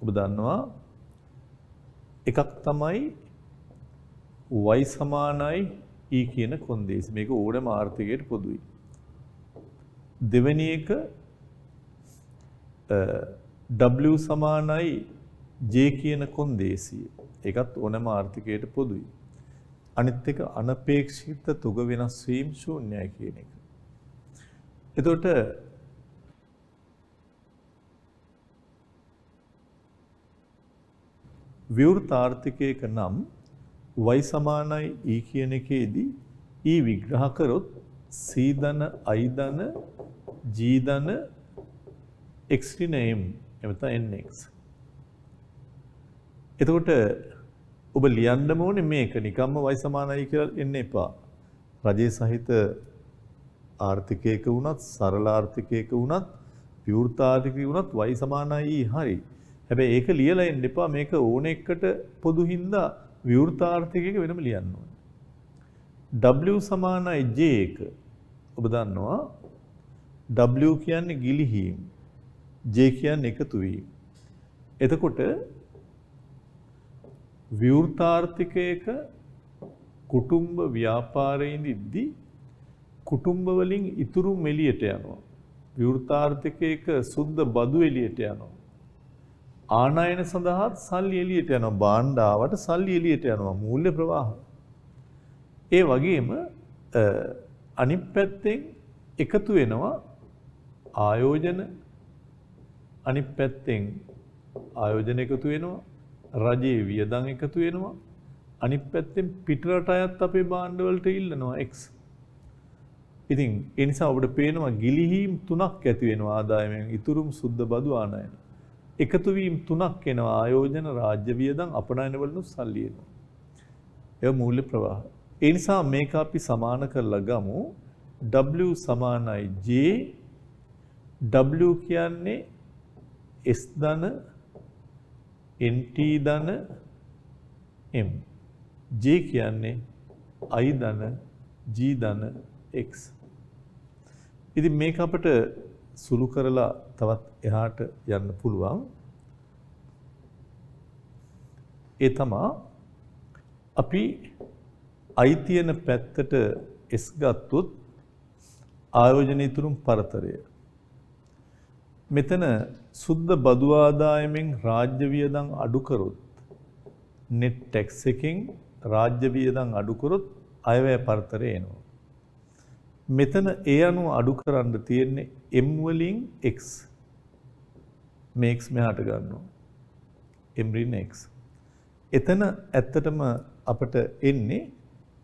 ඔබ දන්නවා එකක් තමයි y සමානයි e කියන කොන්දේසි. මේක ඕනෑම ආර්ථිකයකට පොදුයි. දෙවෙනි එක w සමානයි j කියන කොන්දේසිය. ඒකත් ඕනෑම ආර්ථිකයකට පොදුයි. අනිත් එක අනපේක්ෂිත තුග වෙනස් වීම ශූන්‍යයි කියන එක. එතකොට විවෘත ආර්ථිකයක නම් y සමානයි e කියන එකේදී e විග්‍රහ කරොත් c ධන i ධන g ධන x ඍණ m එමෙත nx. එතකොට ඔබ ලියන්නම ඕනේ මේක නිකම්ම y සමානයි කියලා එන්න එපා. රජයේ සහිත ආර්ථිකයක වුණත්, සරල ආර්ථිකයක වුණත්, විවෘත ආර්ථිකයක වුණත් y සමානයි හරි. හැබැයි ඒක ලියලා එන්න එපා මේක ඕන එකට පොදු හින්දා විවෘත ආර්ථිකයක වෙනම ලියන්න ඕනේ. W සමානයි J1. ඔබ දන්නවා W කියන්නේ ගිලිහීම, J කියන්නේ එකතු වීම. එතකොට විවෘත ආර්ථිකයක කුටුම්බ ව්‍යාපාරයෙන් ඉද්දී කුටුම්බ වලින් ඉතුරු එළියට යනවා. විවෘත ආර්ථිකයක සුද්ධ බදු එළියට යනවා. ආනයන සඳහා සල්ලි එළියට යනවා. භාණ්ඩ ආවට සල්ලි එළියට යනවා. මූල්‍ය ප්‍රවාහ. ඒ වගේම අනිත් පැත්තෙන් එකතු වෙනවා ආයෝජන, අනිත් පැත්තෙන් ආයෝජන එකතු වෙනවා. රජයේ වියදම් එකතු වෙනවා. අනිත් පැත්තෙන් පිටරට අයත් අපේ භාණ්ඩ වලට ඉල්ලනවා X. ඉතින් ඒ නිසා ඔබට පේනවා ගිලිහීම් තුනක් ඇති වෙනවා ආදායමෙන් ඉතුරුම් සුද්ධ බදු ආනයන. එකතු වීම තුනක් එනවා ආයෝජන රාජ්‍ය වියදම් අපනයන වලුත් සල්ලි එනවා. ඒ මූල්‍ය ප්‍රවාහ. ඒ නිසා මේක අපි සමාන කරලා ගමු. W සමානයි J. W කියන්නේ S ධන NT ධන M. J කියන්නේ I ධන G ධන X. ඉතින් මේක අපිට සුළු කරලා තවත් එහාට යන්න පුළුවන්. ඒ තමයි අපි I තියෙන පැත්තට S ගත්තොත් ආයෝජන ඉතුරුම් පරතරය. මෙතන සුද්ධ බදු ආදායමෙන් රාජ්‍ය වියදම් අඩු කරොත් net tax එකෙන් රාජ්‍ය වියදම් අඩු කරොත් අයවැය පරතරය එනවා. මෙතන ඒ අනුව අඩු කරන්න තියෙන්නේ M වලින් X. මේ X මෙහාට ගන්නවා. M රින් X. එතන ඇත්තටම අපිට එන්නේ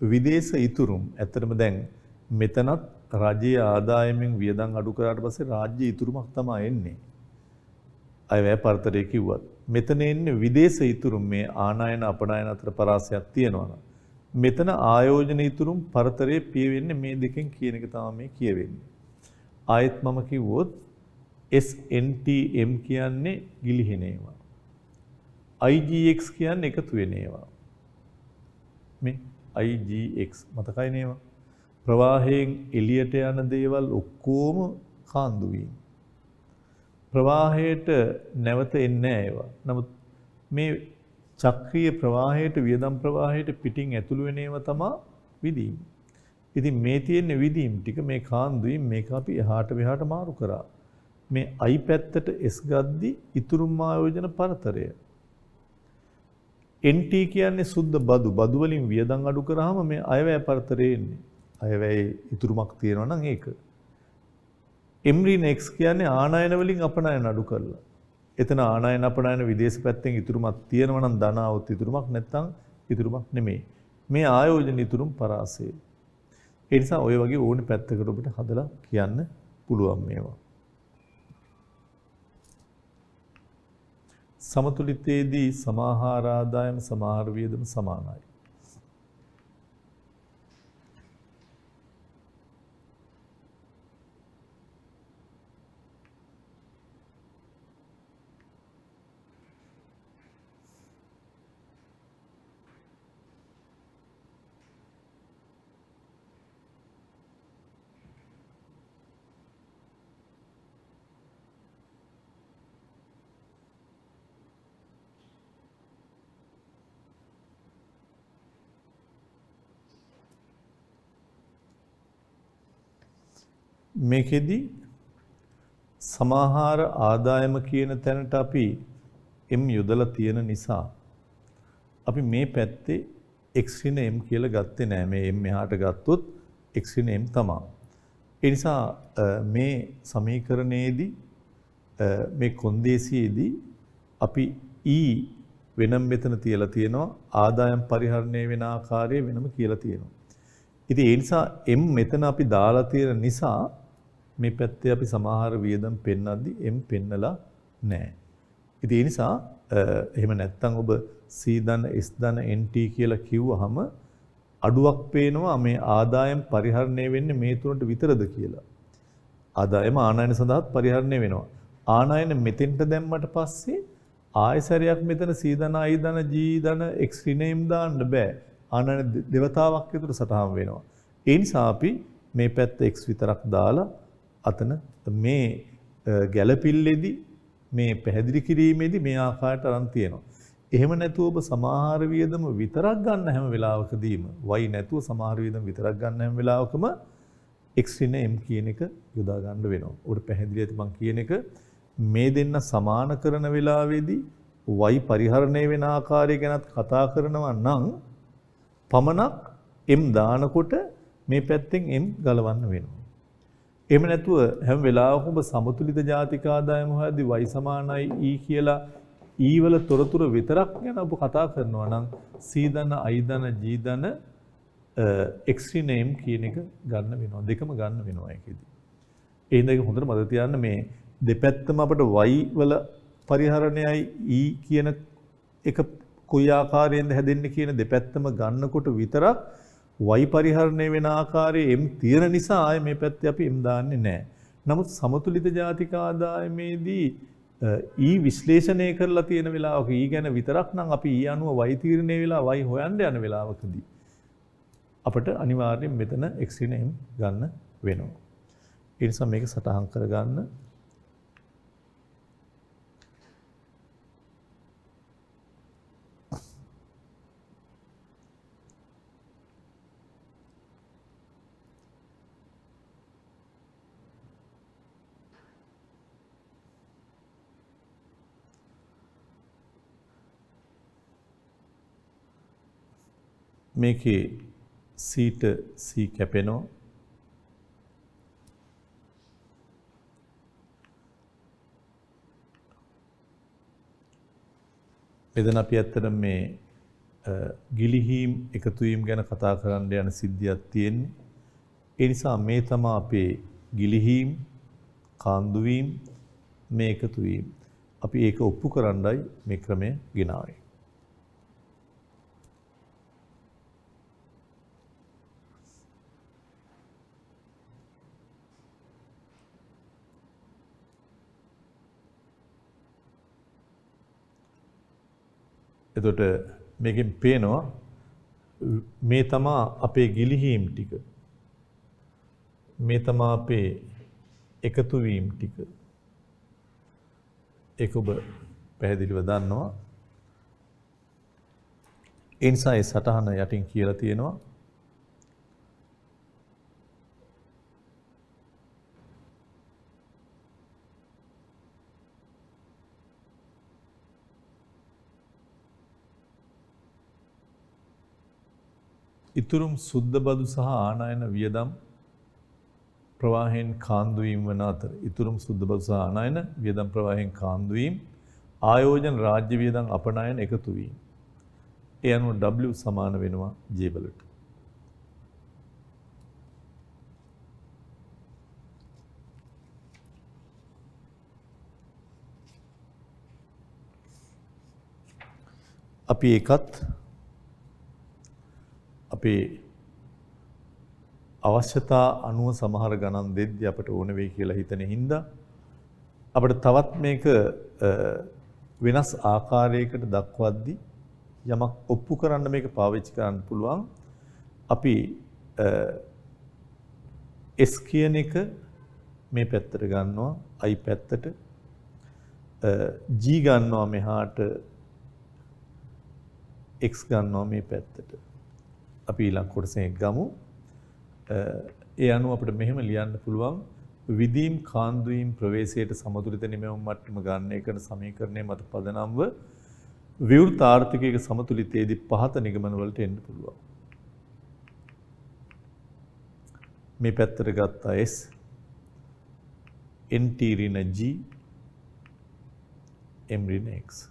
විදේශ ඉතුරුම්. ඇත්තටම දැන් මෙතනත් රජයේ ආදායමෙන් වියදම් අඩු කරාට පස්සේ රාජ්‍ය ඉතුරුමක් තමයි එන්නේ. අයවැය පරතරය කිව්වත්. මෙතන එන්නේ විදේශ ඉතුරුම් මේ ආනයන අපනයන අතර පරාසයක් තියෙනවා. මෙතන ආයෝජන ඉතුරුම් පරතරයේ පියවෙන්නේ මේ දෙකෙන් කියන එක තමයි මේ කියවෙන්නේ. ආයෙත් මම කිව්වොත් SNTM කියන්නේ ගිලිහෙන ඒවා. IGX කියන්නේ එකතු වෙන ඒවා. මේ IGX මතකයි නේවා. ප්‍රවාහයෙන් එළියට යන දේවල් ඔක්කොම කාන්දු වීම. ප්‍රවාහයට නැවත එන්නේ නැහැ ඒවා. නමුත් මේ චක්‍රීය ප්‍රවාහයට වියදම් ප්‍රවාහයට පිටින් ඇතුළු වෙන ඒවා තමයි විදීම්. ඉතින් මේ තියෙන විදීම් ටික මේ කාන්දුයින් මේක අපි එහාට මෙහාට මාරු කරා. මේ I පැත්තට S ගද්දි ඉතුරුම් ආයෝජන පරතරය. NT කියන්නේ සුද්ධ බදු. බදු වලින් වියදම් අඩු කරාම මේ අයවැය පරතරය එන්නේ. අයවැය ඉතුරුමක් තියෙනවා නම් ඒක. M රින් X කියන්නේ ආනයන වලින් අපනයන අඩු කරලා. එතන ආනයන අපනයන විදේශ පැත්තෙන් ඉතුරුමක් තියෙනවා නම් ධන આવුත් ඉතුරුමක් නැත්නම් ඉතුරුමක් නෙමෙයි. මේ ආයෝජන ඉතුරුම් පරාසය. ඒ නිසා ඔය වගේ ඕනේ පැත්තකට ඔබට හදලා කියන්න පුළුවන් මේවා. සමතුලිතයේදී සමාහාර ආදායම සමාහාර වියදම සමානයි. මේකෙදි සමාහාර ආදායම කියන තැනට අපි M යොදලා තියෙන නිසා අපි මේ පැත්තේ x ඍණ m කියලා ගත්තේ නෑ. මේ m එහාට ගත්තොත් x ඍණ m තමයි. ඒ නිසා මේ සමීකරණයේදී මේ කොන්දේසියේදී අපි e වෙනම මෙතන තියලා තියෙනවා. ආදායම් පරිහරණය වෙන ආකාරය වෙනම කියලා තියෙනවා. ඉතින් ඒ නිසා m මෙතන අපි දාලා තියෙන නිසා මේ පැත්තේ අපි සමාහාර වියදම් පෙන්නද්දි M පෙන්නලා නැහැ. ඉතින් ඒ නිසා එහෙම නැත්නම් ඔබ C ධන S ධන NT කියලා කිව්වහම අඩුවක් පේනවා මේ ආදායම් පරිහරණය වෙන්නේ මේ තුනට විතරද කියලා. ආදායම ආනයන සඳහා පරිහරණය වෙනවා. ආනයන මෙතෙන්ට දැම්මට පස්සේ ආයසරයක් මෙතන C ධන I ධන G ධන X ඍණ M දාන්න බෑ. ආනයන දෙවතාවක් විතර සටහන් වෙනවා. ඒ නිසා අපි මේ පැත්ත X විතරක් දාලා අතන මේ ගැළපිල්ලේදී මේ පැහැදිලි කිරීමේදී මේ ආකාරයට අරන් තියෙනවා. එහෙම නැතුව ඔබ සමාහාර වියදම විතරක් ගන්න හැම වෙලාවකදීම y නැතුව සමාහාර වියදම විතරක් ගන්න හැම වෙලාවකම x ඍණ m කියන එක යොදා ගන්න වෙනවා. උඩ පැහැදිලි ඇති මම කියන එක මේ දෙන්න සමාන කරන වෙලාවේදී y පරිහරණය වෙන ආකාරය ගැනත් කතා කරනවා නම් පමණක් m දානකොට මේ පැත්තෙන් m ගලවන්න වෙනවා. එහෙම නැතුව හැම වෙලාවකම සමතුලිත ජාතික ආදායම හොයද්දී y සමානයි e කියලා e වල තොරතුරු විතරක් ගැන ඔබ කතා කරනවා නම් c ධන i ධන g ධන extreme name කියන එක ගන්න වෙනවා. දෙකම ගන්න වෙනවා ඒකෙදි. ඒ හින්දා ඒක හොඳට මතක තියාගන්න මේ දෙපැත්තම අපිට y වල පරිහරණයයි e කියන එක කොයි ආකාරයෙන්ද හැදෙන්නේ කියන දෙපැත්තම ගන්නකොට විතරක් y පරිහරණය වෙන ආකාරයේ m තියෙන නිසා ආයේ මේ පැත්තේ අපි m දාන්නේ නැහැ. නමුත් සමතුලිත ජාතික ආදායමේදී e විශ්ලේෂණය කරලා තියෙන වෙලාවක e ගැන විතරක් නම් අපි e අනුව y තීරණය වෙලා y හොයන්න යන වෙලාවකදී අපිට අනිවාර්යෙන් මෙතන extreme name ගන්න වෙනවා. ඒ නිසා මේක සටහන් කරගන්න. මේකේ C ට C කැපෙනවා. මෙතන අපි ඇත්තටම මේ ගිලිහීම් එකතු වීම ගැන කතා කරන්න යන සිද්ධියක් තියෙන්නේ. ඒ නිසා මේ තමයි අපේ ගිලිහීම්, කාන්දු වීම, මේ එකතු වීම. අපි ඒක ඔප්පු කරන්නයි මේ ක්‍රමය ගෙනාවේ. එතකොට මේකෙන් පේනවා මේ තමයි අපේ ගිලිහීම් ටික. මේ තමයි අපේ එකතු වීම ටික. ඒක ඔබ පැහැදිලිව දන්නවා. ඒ නිසා ඒ සටහන යටින් කියලා තියෙනවා. ඉතුරුම් සුද්ධ බදු සහ ආනයන වියදම් ප්‍රවාහයෙන් කාන්දු වීම වන අතර ඉතුරුම් සුද්ධ බදු සහ ආනයන වියදම් ප්‍රවාහයෙන් කාන්දු වීම ආයෝජන රාජ්‍ය වියදම් අපනයන එකතු වීම. ඒ අනුව W සමාන වෙනවා J වලට. අපි ඒකත් අපේ අවශ්‍යතා අනුව සමහර ගණන් දෙද්දී අපට ඕන වෙයි කියලා හිතන හින්දා අපිට තවත් මේක වෙනස් ආකාරයකට දක්වද්දී යමක් ඔප්පු කරන්න මේක පාවිච්චි කරන්න පුළුවන්. අපි S කියන එක මේ පැත්තට ගන්නවා I පැත්තට G ගන්නවා මෙහාට X ගන්නවා මේ පැත්තට. අපි ඊළඟ කොටසෙන් ගමු. ඒ අනුව අපිට මෙහෙම ලියන්න පුළුවන් විදීම් කාන්දු වීම ප්‍රවේශයට සමතුලිත නිමැවුම් මට්ටම ගන්න එකට සමීකරණය මත පදනම්ව විවෘත ආර්ථිකයක සමතුලිතයේදී පහත නිගමන වලට එන්න පුළුවන්. මේ පැත්තට ගත්තා S NT ඍණ G M ඍණ X.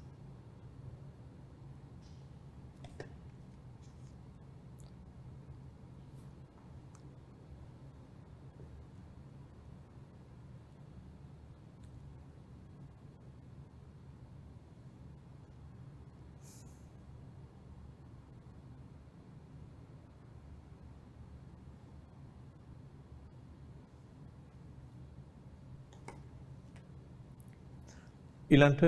ඊළඟට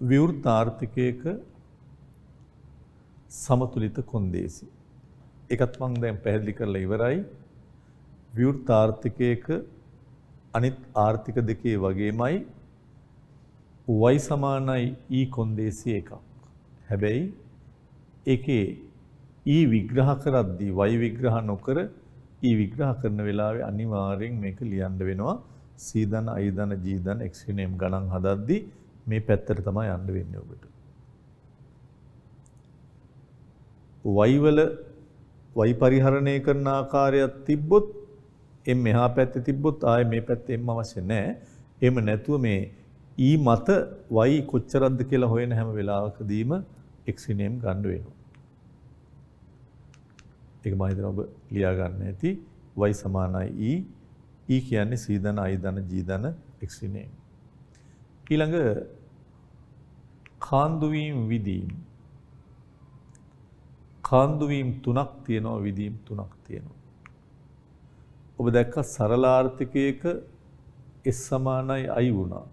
විවෘත ආර්ථිකයක සමතුලිත කොන්දේසි. ඒකත් මම දැන් පැහැදිලි කරලා ඉවරයි. විවෘත ආර්ථිකයක අනිත් ආර්ථික දෙකේ වගේමයි y සමානයි e කොන්දේසි එකක්. හැබැයි ඒකේ e විග්‍රහ කරද්දී y විග්‍රහ නොකර e විග්‍රහ කරන වෙලාවේ අනිවාර්යෙන් මේක ලියන්න වෙනවා. C ධන I ධන G ධන extreme name ගණන් හදද්දී මේ පැත්තට තමයි යන්න වෙන්නේ ඔබට. y වල y පරිහරණය කරන ආකාරයක් තිබ්බොත් m මෙහා පැත්තේ තිබ්බොත් ආයේ මේ පැත්තේ m අවශ්‍ය නැහැ. එහෙම නැතුව මේ e මත y කොච්චරක්ද කියලා හොයන හැම වෙලාවකදීම x ඍණ m ගන්න වෙනවා. ඒක මම හිතනවා ඔබ ලියා ගන්න ඇති. y සමානයි e. e කියන්නේ c ධන i ධන g ධන x ඍණ m. ඊළඟ කාන්දු වීම විදීම්. කාන්දු වීම තුනක් තියෙනවා, විදීම් තුනක් තියෙනවා. ඔබ දැක්ක සරලාර්ථකයක s සමානයි i වුණා.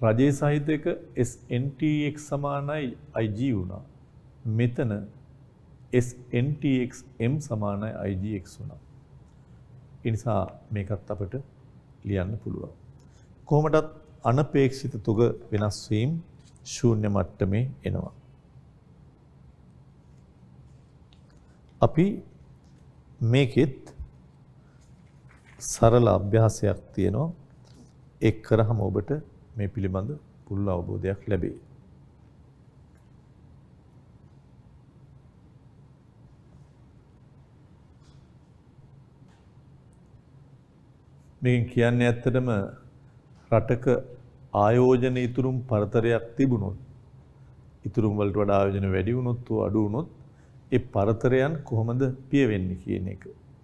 රජයේ සහිතයක SNTX සමානයි IG වුණා. මෙතන SNTX M සමානයි IGX වුණා. ඒ නිසා මේකත් අපිට ලියන්න පුළුවන්. කොහොමදත් අනපේක්ෂිත තුග වෙනස් වීම ශූන්‍ය මට්ටමේ එනවා. අපි මේකෙත් සරල අභ්‍යාසයක් තියෙනවා. ඒක කරාම ඔබට මේ පිළිබඳ පුළුල් අවබෝධයක් ලැබේ. මේක කියන්නේ ඇත්තටම රටක ආයෝජන ඉතුරුම් පරතරයක් තිබුණොත් ඉතුරුම් වලට වඩා ආයෝජන වැඩි වුණොත් හෝ අඩු වුණොත් ඒ පරතරයන් කොහොමද පියවෙන්නේ කියන එක.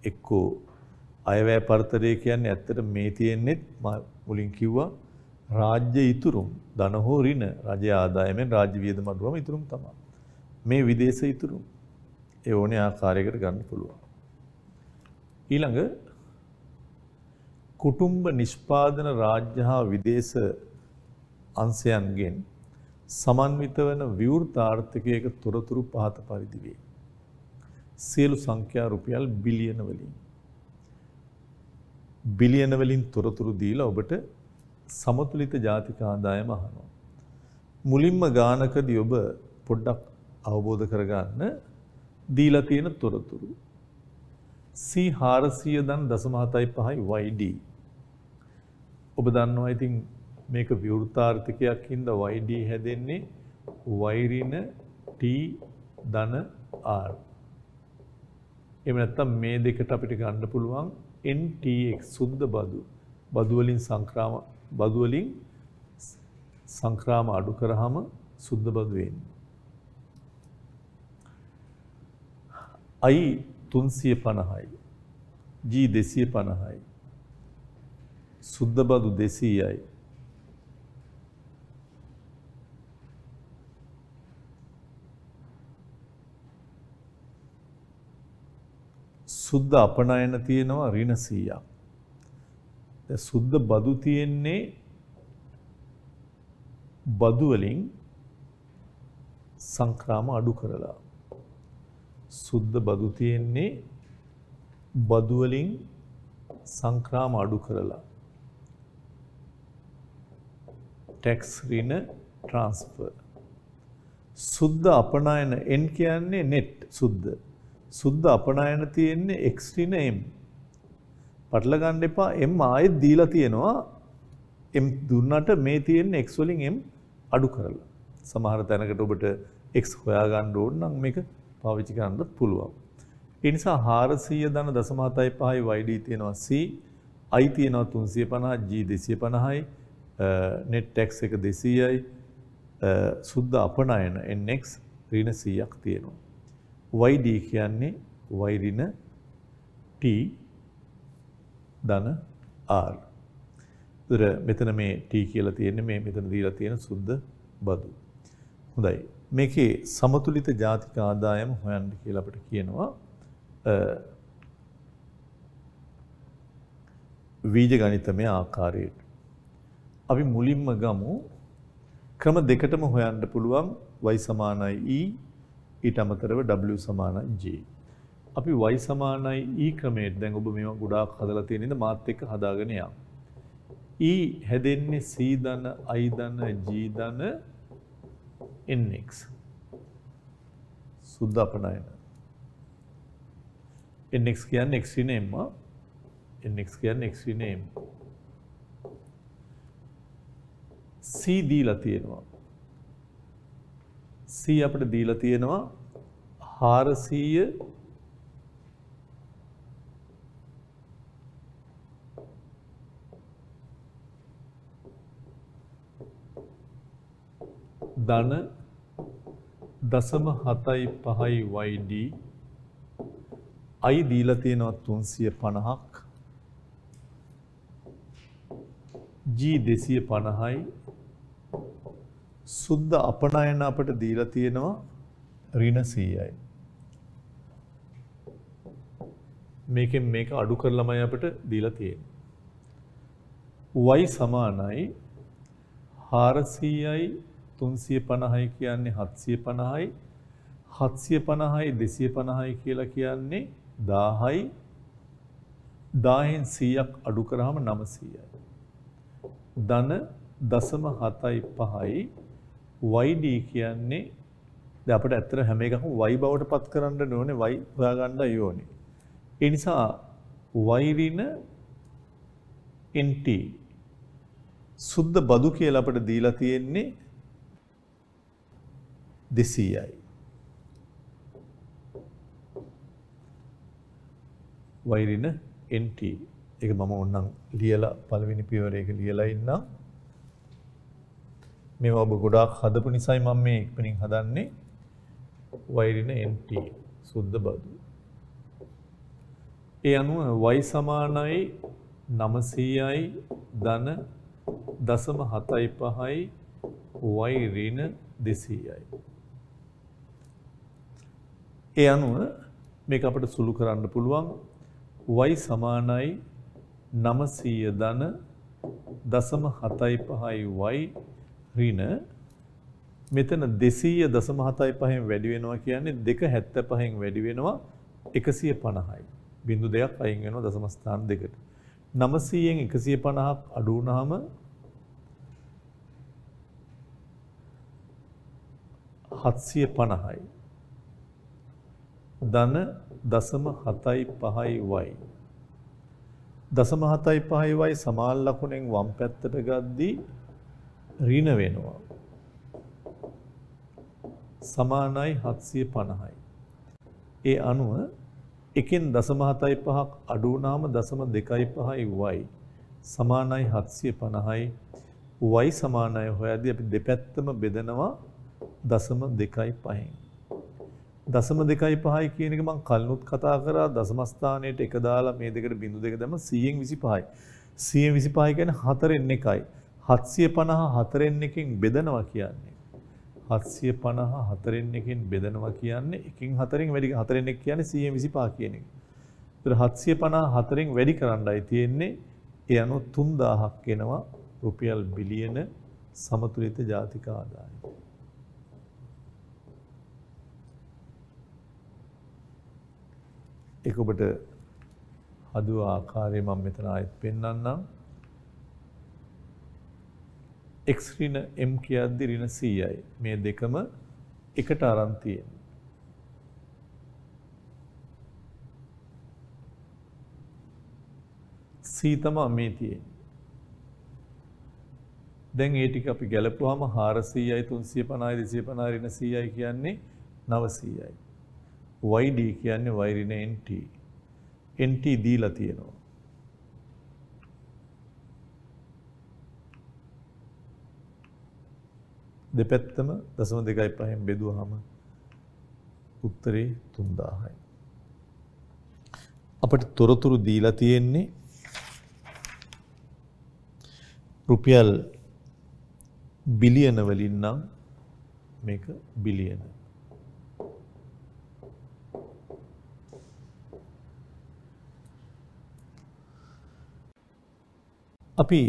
එක්කෝ අයවැය පරතරය කියන්නේ ඇත්තට මේ තියෙන්නේ මුලින් කිව්වා රාජ්‍ය ඉතුරුම් ධන හෝ ඍණ රජයේ ආදායමෙන් රාජ්‍ය වියදම අඩුවම ඉතුරුම් තමයි. මේ විදේශ ඉතුරුම් ඒ ඕනේ ආකාරයකට ගන්න පුළුවන්. ඊළඟ කුටුම්බ නිෂ්පාදන රාජ්‍ය හා විදේශ අංශයන්ගෙන් සමන්විත වන විවෘත ආර්ථිකයක තොරතුරු පහත පරිදි වේ. සියලු සංඛ්‍යා රුපියල් බිලියන වලින් තොරතුරු දීලා ඔබට සමතුලිත ජාතික ආදායම අහනවා. මුලින්ම ගානකදී ඔබ පොඩ්ඩක් අවබෝධ කරගන්න දීලා තියෙන තොරතුරු. C400.75 YD. ඔබ දන්නවා ඉතින් මේක විවෘතාර්ථකයක් හින්දා YD හැදෙන්නේ y ඍණ t ධන r. එහෙම නැත්නම් මේ දෙකට අපිට ගන්න පුළුවන් NTX සුද්ධ බදු. බදු වලින් සංක්‍රාම අඩු කරාම සුද්ධ බදු වෙන්නේ. I 350යි. G 250යි. සුද්ධ බදු 200යි. සුද්ධ අපනයන තියෙනවා ඍණ 100ක්. දැන් සුද්ධ බදු තියෙන්නේ බදු වලින් සංක්‍රාම අඩු කරලා. සුද්ධ බදු තියෙන්නේ බදු වලින් සංක්‍රාම අඩු කරලා. ටැක්ස් ඍණ ට්‍රාන්ස්ෆර්. සුද්ධ අපනයන N කියන්නේ net සුද්ධ. සුද්ධ අපනයන තියෙන්නේ x ඍණ m. පටල ගන්න එපා m ආයෙත් දීලා තියෙනවා. m දුන්නට මේ තියෙන්නේ x වලින් m අඩු කරලා. සමහර තැනකට ඔබට x හොයා ගන්න ඕන නම් මේක පාවිච්චි කරන්නත් පුළුවන්. ඒ නිසා 400.75 YD තියෙනවා C, I තියෙනවා 350, G 250යි, net tax එක 200යි, සුද්ධ අපනයන NX ඍණ 100ක් තියෙනවා. YD කියන්නේ y ඍණ t ධන r. මෙතන මේ t කියලා තියෙන්නේ මේ මෙතන දීලා තියෙන සුද්ධ බදු. හොඳයි. මේකේ සමතුලිත ජාතික ආදායම හොයන්න කියලා අපිට කියනවා. වීජ ගණිතමය ආකාරයට. අපි මුලින්ම ගමු ක්‍රම දෙකටම හොයන්න පුළුවන් y සමානයි e ඊට අමතරව w සමානයි j. අපි y සමානයි e ක්‍රමයට දැන් ඔබ මේවා ගොඩාක් හදලා තියෙන ඉඳ මාත් එක්ක හදාගෙන යන්න. e හැදෙන්නේ c ධන i ධන g ධන nx. සුද්ධ අපනයන. nx කියන්නේ x ඍණ m. nx කියන්නේ x ඍණ m. c දීලා තියෙනවා. C අපිට දීලා තියෙනවා 400 ධන 0.75 YD I දීලා තියෙනවා 350ක් G 250යි සුද්ධ අපනයන අපට දීලා තියෙනවා ඍණ 100යි මේකෙන් මේක අඩු කරලාමයි අපිට දීලා තියෙන්නේ y සමානයි 400යි 350යි කියන්නේ 750යි 750යි 250යි කියලා කියන්නේ 1000යි 10න් 100ක් අඩු කරාම 900යි ධන 0.75යි YD කියන්නේ දැන් අපිට ඇත්තට හැම එකක්ම y බවට පත් කරන්න ඕනේ y හොයාගන්නයි ඕනේ ඒ නිසා y ඍණ nt සුද්ධ බදු කියලා අපිට දීලා තියෙන්නේ 200යි y ඍණ nt ඒක මම ඕනනම් ලියලා පළවෙනි පියවර එක ලියලා ඉන්නම් මේවා ඔබ ගොඩාක් හදපු නිසායි මම මේ ඉක්මනින් හදන්නේ y ඍණ nt සුද්ධ බදු ඒ අනුව y සමානයි 900යි ධන 0.75යි y ඍණ 200යි ඒ අනුව මේක අපිට සුළු කරන්න පුළුවන් y සමානයි 900 ධන 0.75යි y ඍණ මෙතන 200.75න් වැඩි වෙනවා කියන්නේ 2.75න් වැඩි වෙනවා 150යි. බිංදු දෙකක් අයින් වෙනවා දශම ස්ථාන දෙකට. 900න් 150ක් අඩු වුණාම 750යි. ධන 0.75යි y. 0.75යි y සමාන ලකුණෙන් වම් පැත්තට ගද්දී ඍණ වෙනවා. සමානයි 750යි. ඒ අනුව එකෙන් 0.75ක් අඩු වුණාම 0.25යි y සමානයි 750යි. y සමානයි හොයද්දී අපි දෙපැත්තම බෙදනවා 0.25න්. 0.25යි කියන එක මම කලිනුත් කතා කරා දශම ස්ථානයට එක දාලා මේ දෙකට බිංදු දෙක දැම්ම 100න් 25යි. 100න් 25 කියන්නේ 4න් 1යි. 750 4න් 1කින් බෙදනවා කියන්නේ 750 4න් 1කින් බෙදනවා කියන්නේ 1න් 4න් වැඩි 4න් 1 කියන්නේ 100න් 25 කියන එක. ඒතර 750 4න් වැඩි කරන්නයි තියෙන්නේ. ඒ අනුව 3000ක් එනවා රුපියල් බිලියන සමතුලිත ජාතික ආදායම. ඒක ඔබට හදුව ආකාරය මම මෙතන ආයෙත් පෙන්නන්නම්. x ඍණ m කියද්දි ඍණ 100යි. මේ දෙකම එකට අරන් තියෙනවා. c තමයි මේ තියෙන්නේ. දැන් ඒ ටික අපි ගැලපුවාම 400යි 350යි 250යි ඍණ 100යි කියන්නේ 900යි. YD කියන්නේ y ඍණ NT. NT දීලා තියෙනවා. දෙපැත්තම 0.25න් බෙදුවාම උත්තරේ 3000යි. අපිට තොරතුරු දීලා තියෙන්නේ රුපියල් බිලියන වලින් නම් මේක බිලියන. අපි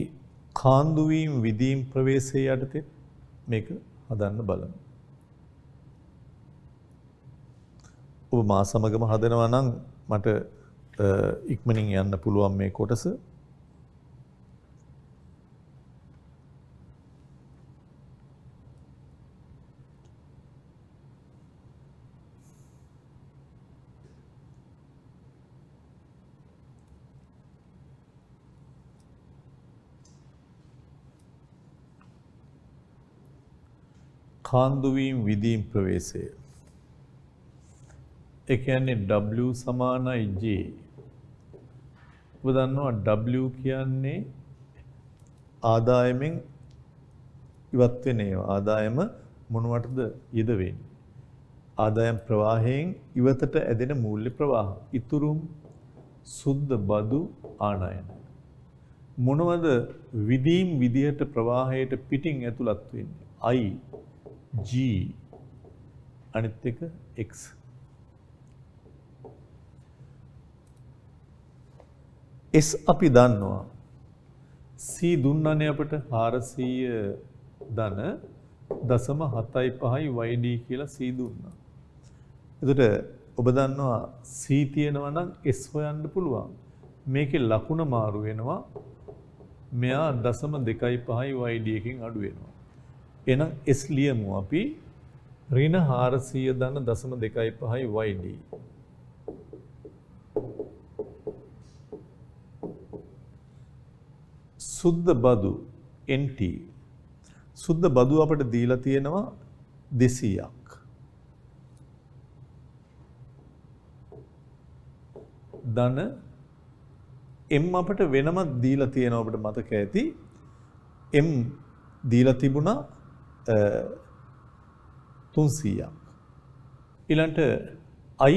කාන්දු වීම විදීම් ප්‍රවේශය යටතේ මේක හදන්න බලමු. ඔබ මා සමගම හදනවා නම් මට ඉක්මනින් යන්න පුළුවන් මේ කොටස. කාන්දු වීම විදීම් ප්‍රවේශය ඒ කියන්නේ W සමානයි J. ඔබ දන්නවා W කියන්නේ ආදායමෙන් ඉවත් වෙන ඒවා. ආදායම මොනවටද යෙද වෙන්නේ? ආදායම් ප්‍රවාහයෙන් ඉවතට ඇදෙන මූල්‍ය ප්‍රවාහ. ඉතුරුම් සුද්ධ බදු ආනයන. මොනවද විදීම් විදිහට ප්‍රවාහයට පිටින් ඇතුළත් වෙන්නේ? I, G, අනිත් එක X. S අපි දන්නවා. C දුන්නනේ අපිට 400 ධන 0.75 YD කියලා C දුන්නා. එතකොට ඔබ දන්නවා C තියෙනවා නම් S හොයන්න පුළුවන්. මේකේ ලකුණ මාරු වෙනවා. මෙයා 0.25 YD එකකින් අඩු වෙනවා. එහෙනම් S ලියමු අපි ඍණ 400 ධන 0.25 YD. සුද්ධ බදු NT. සුද්ධ බදු අපිට දීලා තියෙනවා 200ක්. ධන M අපිට වෙනම දීලා තියෙනවා අපිට මතක ඇති. M දීලා තිබුණා 300ක්. ඊළඟට I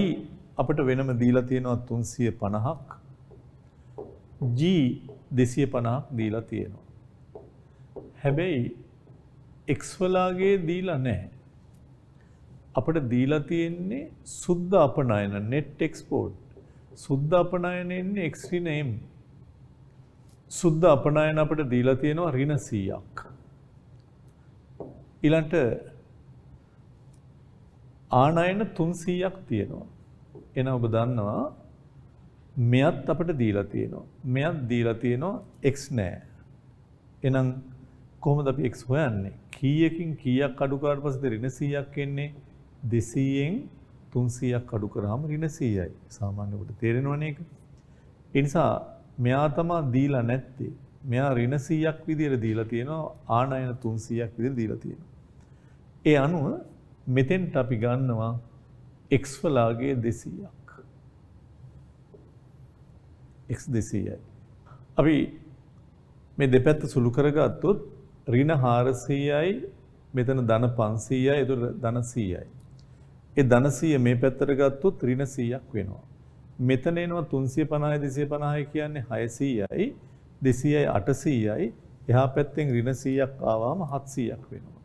අපිට වෙනම දීලා තියෙනවා 350ක්. G 250ක් දීලා තියෙනවා. හැබැයි X වලාගේ දීලා නැහැ. අපිට දීලා තියෙන්නේ සුද්ධ අපනයන net export. සුද්ධ අපනයන එන්නේ X ඍණ M. සුද්ධ අපනයන අපිට දීලා තියෙනවා ඍණ 100ක්. ඊළඟට ආනයන 300ක් තියෙනවා. එන ඔබ දන්නවා මෙයත් අපිට දීලා තියෙනවා. මෙයත් දීලා තියෙනවා X නෑ. එහෙනම් කොහොමද අපි X හොයන්නේ? කීයකින් කීයක් අඩු කරාට පස්සේද ඍණ 100ක් එන්නේ? 200න් 300ක් අඩු කරාම ඍණ 100යි. සාමාන්‍ය කොට තේරෙනවනේ ඒක. ඒ නිසා මෙයා තමයි දීලා නැත්තේ. මෙයා ඍණ 100ක් විදියට දීලා තියෙනවා. ආනයන 300ක් විදියට දීලා තියෙනවා. ඒ අනුව මෙතෙන්ට අපි ගන්නවා X වලාගේ 200ක්. X 200යි. අපි මේ දෙපැත්ත සුළු කරගත්තොත් ඍණ 400යි මෙතන ධන 500යි එතකොට ධන 100යි. ඒ ධන 100 මේ පැත්තට ගත්තොත් ඍණ 100ක් වෙනවා. මෙතන එනවා 350යි 250යි කියන්නේ 600යි 200යි 800යි එහා පැත්තෙන් ඍණ 100ක් ආවම 700ක් වෙනවා.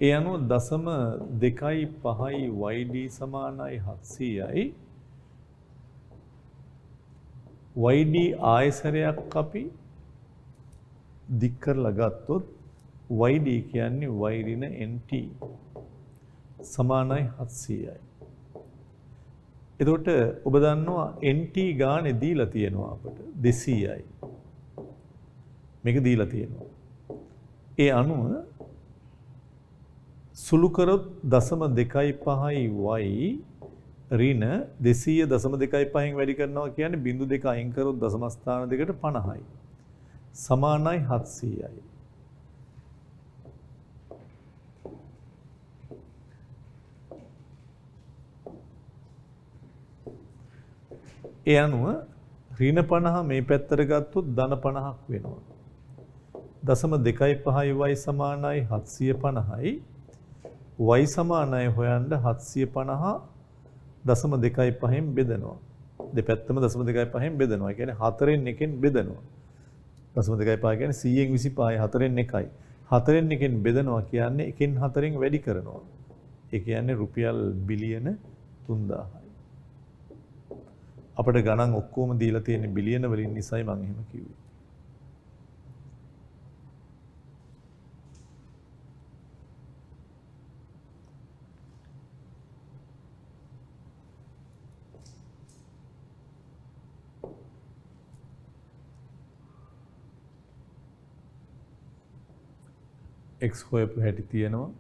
ඒ අනුව 0.25 YD සමානයි 700යි. YD ආයසරයක් අපි දික් කරලා ගත්තොත් YD කියන්නේ Y ඍණ NT සමානයි 700යි. එතකොට ඔබ දන්නවා NT ගානේ දීලා තියෙනවා අපට 200යි. මේක දීලා තියෙනවා. ඒ අනුව සුළු කරොත් 0.25 y ඍණ 200.25න් වැඩි කරනවා කියන්නේ 0.2 අයින් කරොත් දශම ස්ථාන දෙකට 50යි. සමානයි 700යි. ඒ අනුව ඍණ 50 මේ පැත්තට ගත්තොත් ධන 50ක් වෙනවා. 0.25 y සමානයි 750යි. y සමානයි හොයන්න 750 0.25න් බෙදනවා. දෙපැත්තම 0.25න් බෙදනවා. ඒ කියන්නේ 4න් 1න් බෙදනවා. 0.25 කියන්නේ 100න් 25යි 4න් 1යි. 4න් 1න් බෙදනවා කියන්නේ 1න් 4න් වැඩි කරනවා. ඒ කියන්නේ රුපියල් බිලියන 3000යි. අපිට ගණන් ඔක්කොම දීලා තියෙන බිලියන වලින් නිසායි මම එහෙම කිව්වේ. X හොයපු හැටි තියෙනවා.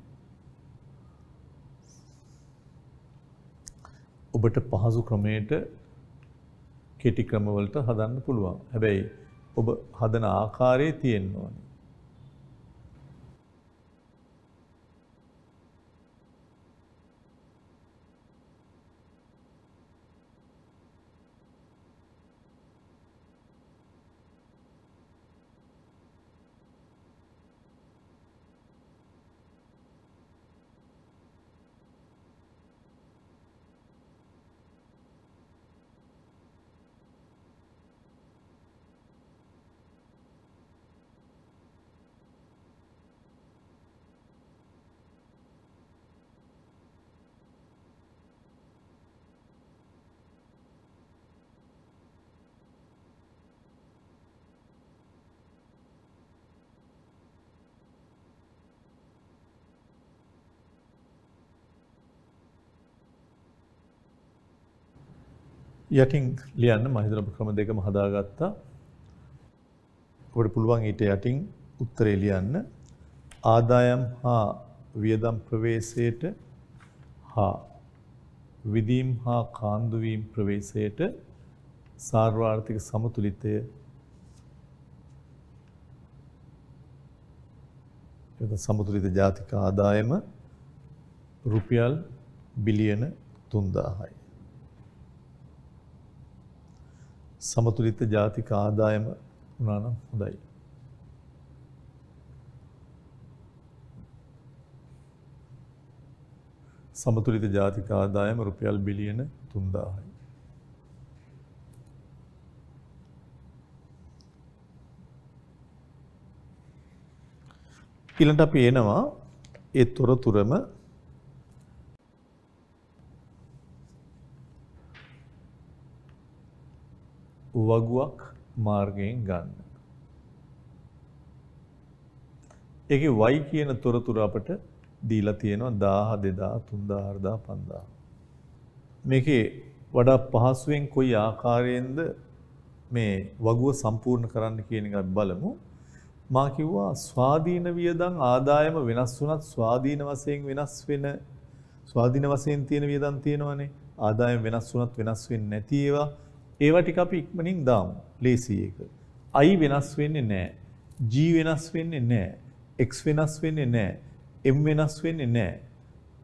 ඔබට පහසු ක්‍රමයට කෙටි ක්‍රම වලට හදන්න පුළුවන්. හැබැයි ඔබ හදන ආකාරයේ තියෙන්න ඕනේ. යටින් ලියන්න මම හිතන ක්‍රම දෙකම හදාගත්තා. ඔබට පුළුවන් ඊට යටින් උත්තරේ ලියන්න. ආදායම් හා වියදම් ප්‍රවේශයට හා විදීම් හා කාන්දු වීම ප්‍රවේශයට සාර්වාර්ථික සමතුලිතය සමතුලිත ජාතික ආදායම රුපියල් බිලියන 3000යි. සමතුලිත ජාතික ආදායම වුණා නම් හොඳයි. සමතුලිත ජාතික ආදායම රුපියල් බිලියන 3000යි. ඊළඟට අපි එනවා ඒ තොරතුරම වගුවක් මාර්ගයෙන් ගන්න. ඒකේ y කියන තොරතුර අපට දීලා තියෙනවා 1000 2000 3000 4000 5000. මේකේ වඩා පහසුවෙන් කොයි ආකාරයෙන්ද මේ වගුව සම්පූර්ණ කරන්න කියන එක බලමු. මා කිව්වා ස්වාධීන වියදම් ආදායම වෙනස් වුණත් ස්වාධීන වශයෙන් වෙනස් වෙන ස්වාධීන වශයෙන් තියෙන වියදම් තියෙනවානේ. ආදායම වෙනස් වුණත් වෙනස් වෙන්නේ නැති ඒවා ටික අපි ඉක්මනින් දාමු. ලේසි එක. I වෙනස් වෙන්නේ නැහැ. G වෙනස් වෙන්නේ නැහැ. X වෙනස් වෙන්නේ නැහැ. M වෙනස් වෙන්නේ නැහැ.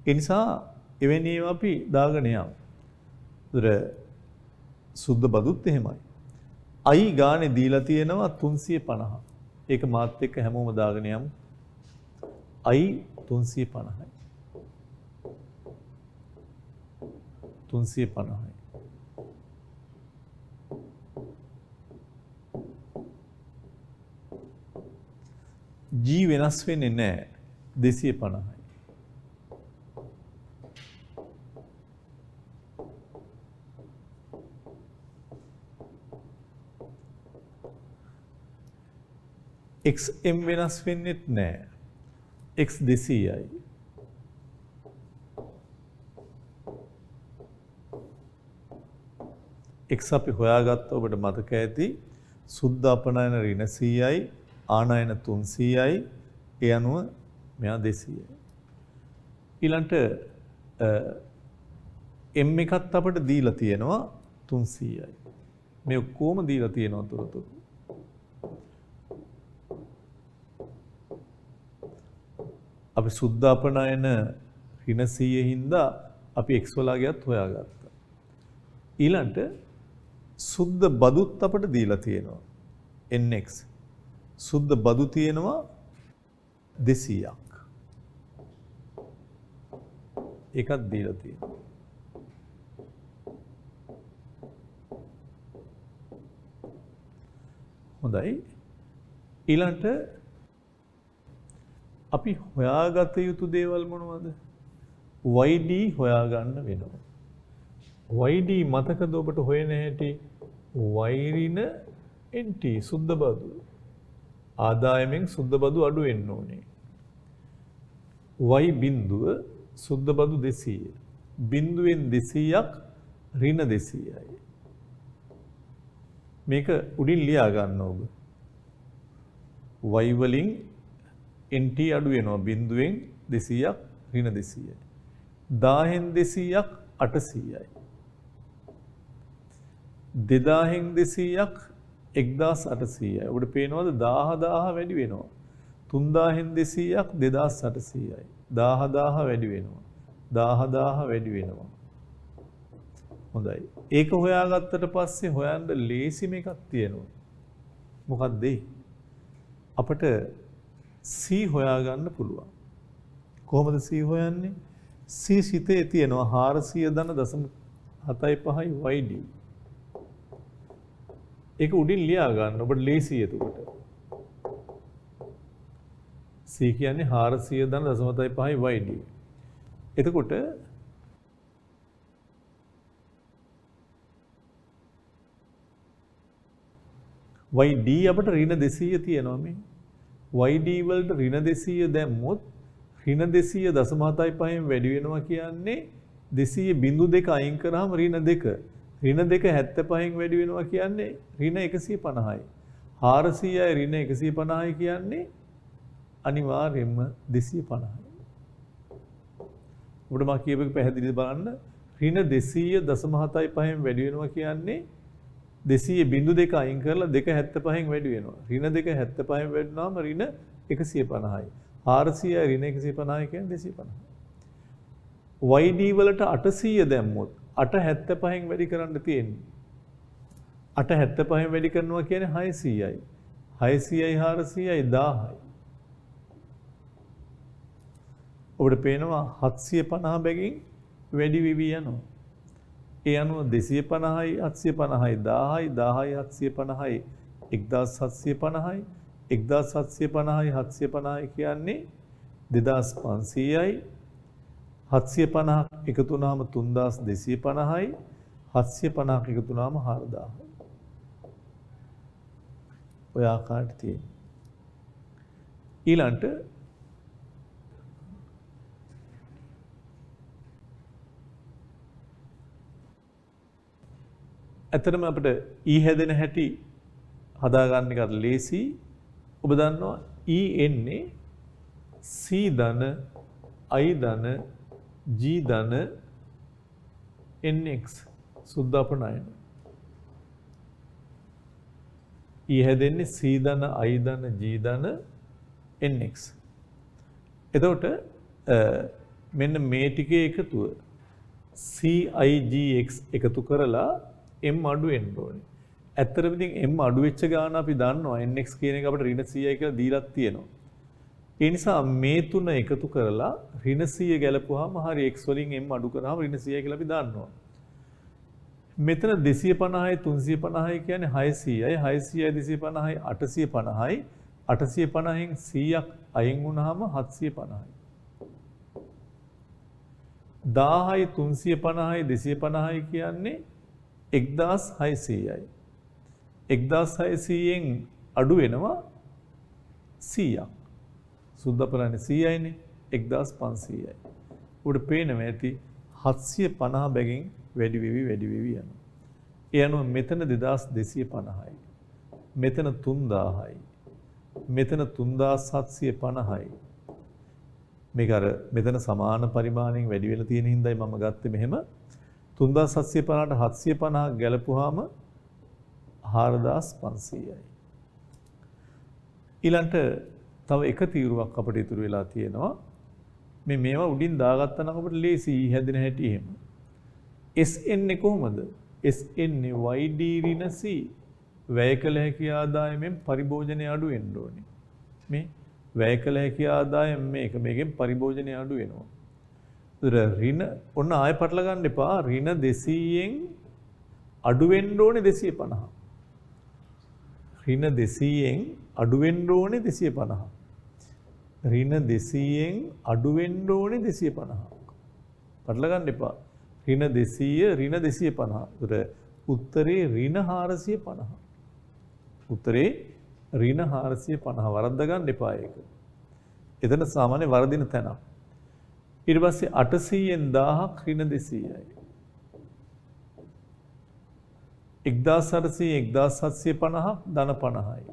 ඒ නිසා එවැනි ඒවා අපි දාගෙන යමු. ඒතර සුද්ධ බදුත් එහෙමයි. I ගානේ දීලා තියෙනවා 350. ඒක මාත් එක්ක හැමෝම දාගෙන යමු. I 350යි. 350යි. G වෙනස් වෙන්නේ නැහැ. 250යි. XM වෙනස් වෙන්නේත් නැහැ. X 200යි. X අපි හොයාගත්ත ඔබට මතක ඇති සුද්ධ අපනයන ඍණ 100යි ආනයන 300යි ඒ අනුව මෙයා 200යි. ඊළඟට M එකත් අපිට දීලා තියෙනවා 300යි. මේ ඔක්කොම දීලා තියෙනවා තොරතුරු. අපි සුද්ධ අපනයන ඍණ 100 හින්දා අපි x වලාගේත් හොයාගත්තා. ඊළඟට සුද්ධ බදුත් අපිට දීලා තියෙනවා. nx සුද්ධ බදු තියෙනවා 200ක්. ඒකත් දීලා තියෙනවා. හොඳයි. ඊළඟට අපි හොයාගත යුතු දේවල් මොනවද? YD හොයාගන්න වෙනවා. YD මතකද ඔබට හොයන හැටි? Y ඍණ NT සුද්ධ බදු. ආදායමෙන් සුද්ධ බදු අඩු වෙන්න ඕනේ. Y බිඳුව සුද්ධ බදු 200. බිඳුවෙන් 200ක් ඍණ 200යි. මේක උඩින් ලියා ගන්න ඔබ. Y වලින් NT අඩු වෙනවා බිඳුවෙන් 200ක් ඍණ 200යි. 1000න් 200ක් 800යි. 2000න් 200ක් 1800යි. ඔබට පේනවද 10000 වැඩි වෙනවා. 3000න් 200ක් 2800යි. 10000 වැඩි වෙනවා. 10000 වැඩි වෙනවා. හොඳයි. ඒක හොයාගත්තට පස්සේ හොයන්න ලේසිම එකක් තියෙනවා. මොකක්ද ඒ? අපිට C හොයාගන්න පුළුවන්. කොහොමද C හොයන්නේ? C සිතේ තියෙනවා 400.75 YD. ඒක උඩින් ලියා ගන්න. ඔබට ලේසි එතකොට. C කියන්නේ 400.75 YD. එතකොට YD අපිට ඍණ 200 තියෙනවා මේ. YD වලට ඍණ 200 දැම්මොත් ඍණ 200.75න් වැඩි වෙනවා කියන්නේ 200 බිඳු 2 අයින් කරාම ඍණ 2. ඍණ 2 75න් වැඩි වෙනවා කියන්නේ ඍණ 150යි. 400යි ඍණ 150යි කියන්නේ අනිවාර්යයෙන්ම 250යි. ඔබට මා කියපු එක පැහැදිලිද බලන්න. ඍණ 200.75න් වැඩි වෙනවා කියන්නේ 200.2 අයින් කරලා 275න් වැඩි වෙනවා. ඍණ 275න් වැඩි වුණාම ඍණ 150යි. 400යි ඍණ 150යි කියන්නේ 250යි. YD වලට 800 දැම්මොත් 875න් වැඩි කරන්න තියෙන්නේ. 875න් වැඩි කරනවා කියන්නේ 600යි. 600යි 400යි 1000යි. ඔබට පේනවා 750 බැගින් වැඩි වෙවි යනවා. ඒ අනුව 250යි 750යි 1000යි 1000යි 750යි 1750යි 1750යි 750යි කියන්නේ 2500යි 750ක් එකතු වුණාම 3250යි 750ක් එකතු වුණාම 4000යි. ඔය ආකාරයට තියෙනවා. ඊළඟට ඇත්තටම අපිට E හැදෙන හැටි හදාගන්න එක ලේසි. ඔබ දන්නවා E එන්නේ C ධන I ධන G ධන NX සුද්ධ අපනයන. E හැදෙන්නේ C ධන I ධන G ධන NX. එතකොට මෙන්න මේ ටිකේ එකතුව CIGX එකතු කරලා M අඩු වෙන්න ඕනේ. ඇත්තටම ඉතින් M අඩු වෙච්ච ගාන අපි දන්නවා NX කියන එක අපිට ඍණ 100යි කියලා දීලා තියෙනවා. ඒ නිසා මේ තුන එකතු කරලා ඍණ 100 ගැලපුවාම හරි x වලින් m අඩු කරාම ඍණ 100යි කියලා අපි දන්නවා. මෙතන 250යි 350යි කියන්නේ 600යි 600යි 250යි 850යි 850න් 100ක් අයින් වුණාම 750යි. 1000යි 350යි 250යි කියන්නේ 1600යි. 1600න් අඩු වෙනවා 100ක්. සුද්ධ අපලන්නේ 100යිනේ 1500යි. උඩ පේනවා ඇති 750 බැගින් වැඩි වෙවි යනවා. ඒ අනුව මෙතන 2250යි. මෙතන 3000යි. මෙතන 3750යි. මේක අර මෙතන සමාන පරිමාණයෙන් වැඩි වෙලා තියෙන හින්දායි මම ගත්තේ මෙහෙම 3750ට 750 ගැලපුවාම 4500යි. ඊළඟට තව එක තීරුවක් අපිට ඉතුරු වෙලා තියෙනවා. මේවා උඩින් දාගත්තා නම් අපිට ලේසි හැදෙන හැටි එහෙම. SN එක කොහොමද? SN YD ඍණ C වැය කළ හැකි ආදායමෙන් පරිභෝජනය අඩු වෙන්න ඕනේ. මේ වැය කළ හැකි ආදායම මේකෙන් පරිභෝජනය අඩු වෙනවා. ඍණ ඔන්න ආයෙ පටල ගන්න එපා. ඍණ 200න් අඩු වෙන්න ඕනේ 250. ඍණ 200න් අඩු වෙන්න ඕනේ 250. ඍණ 200න් අඩු වෙන්න ඕනේ 250. පටල ගන්න එපා. ඍණ 200 ඍණ 250. උත්තරේ ඍණ 450. උත්තරේ ඍණ 450. වරද්ද ගන්න එපා ඒක. එතන සාමාන්‍ය වරදින තැනක්. ඊට පස්සේ 800න් 1000ක් ඍණ 200යි. 1800 1750ක් ධන 50යි.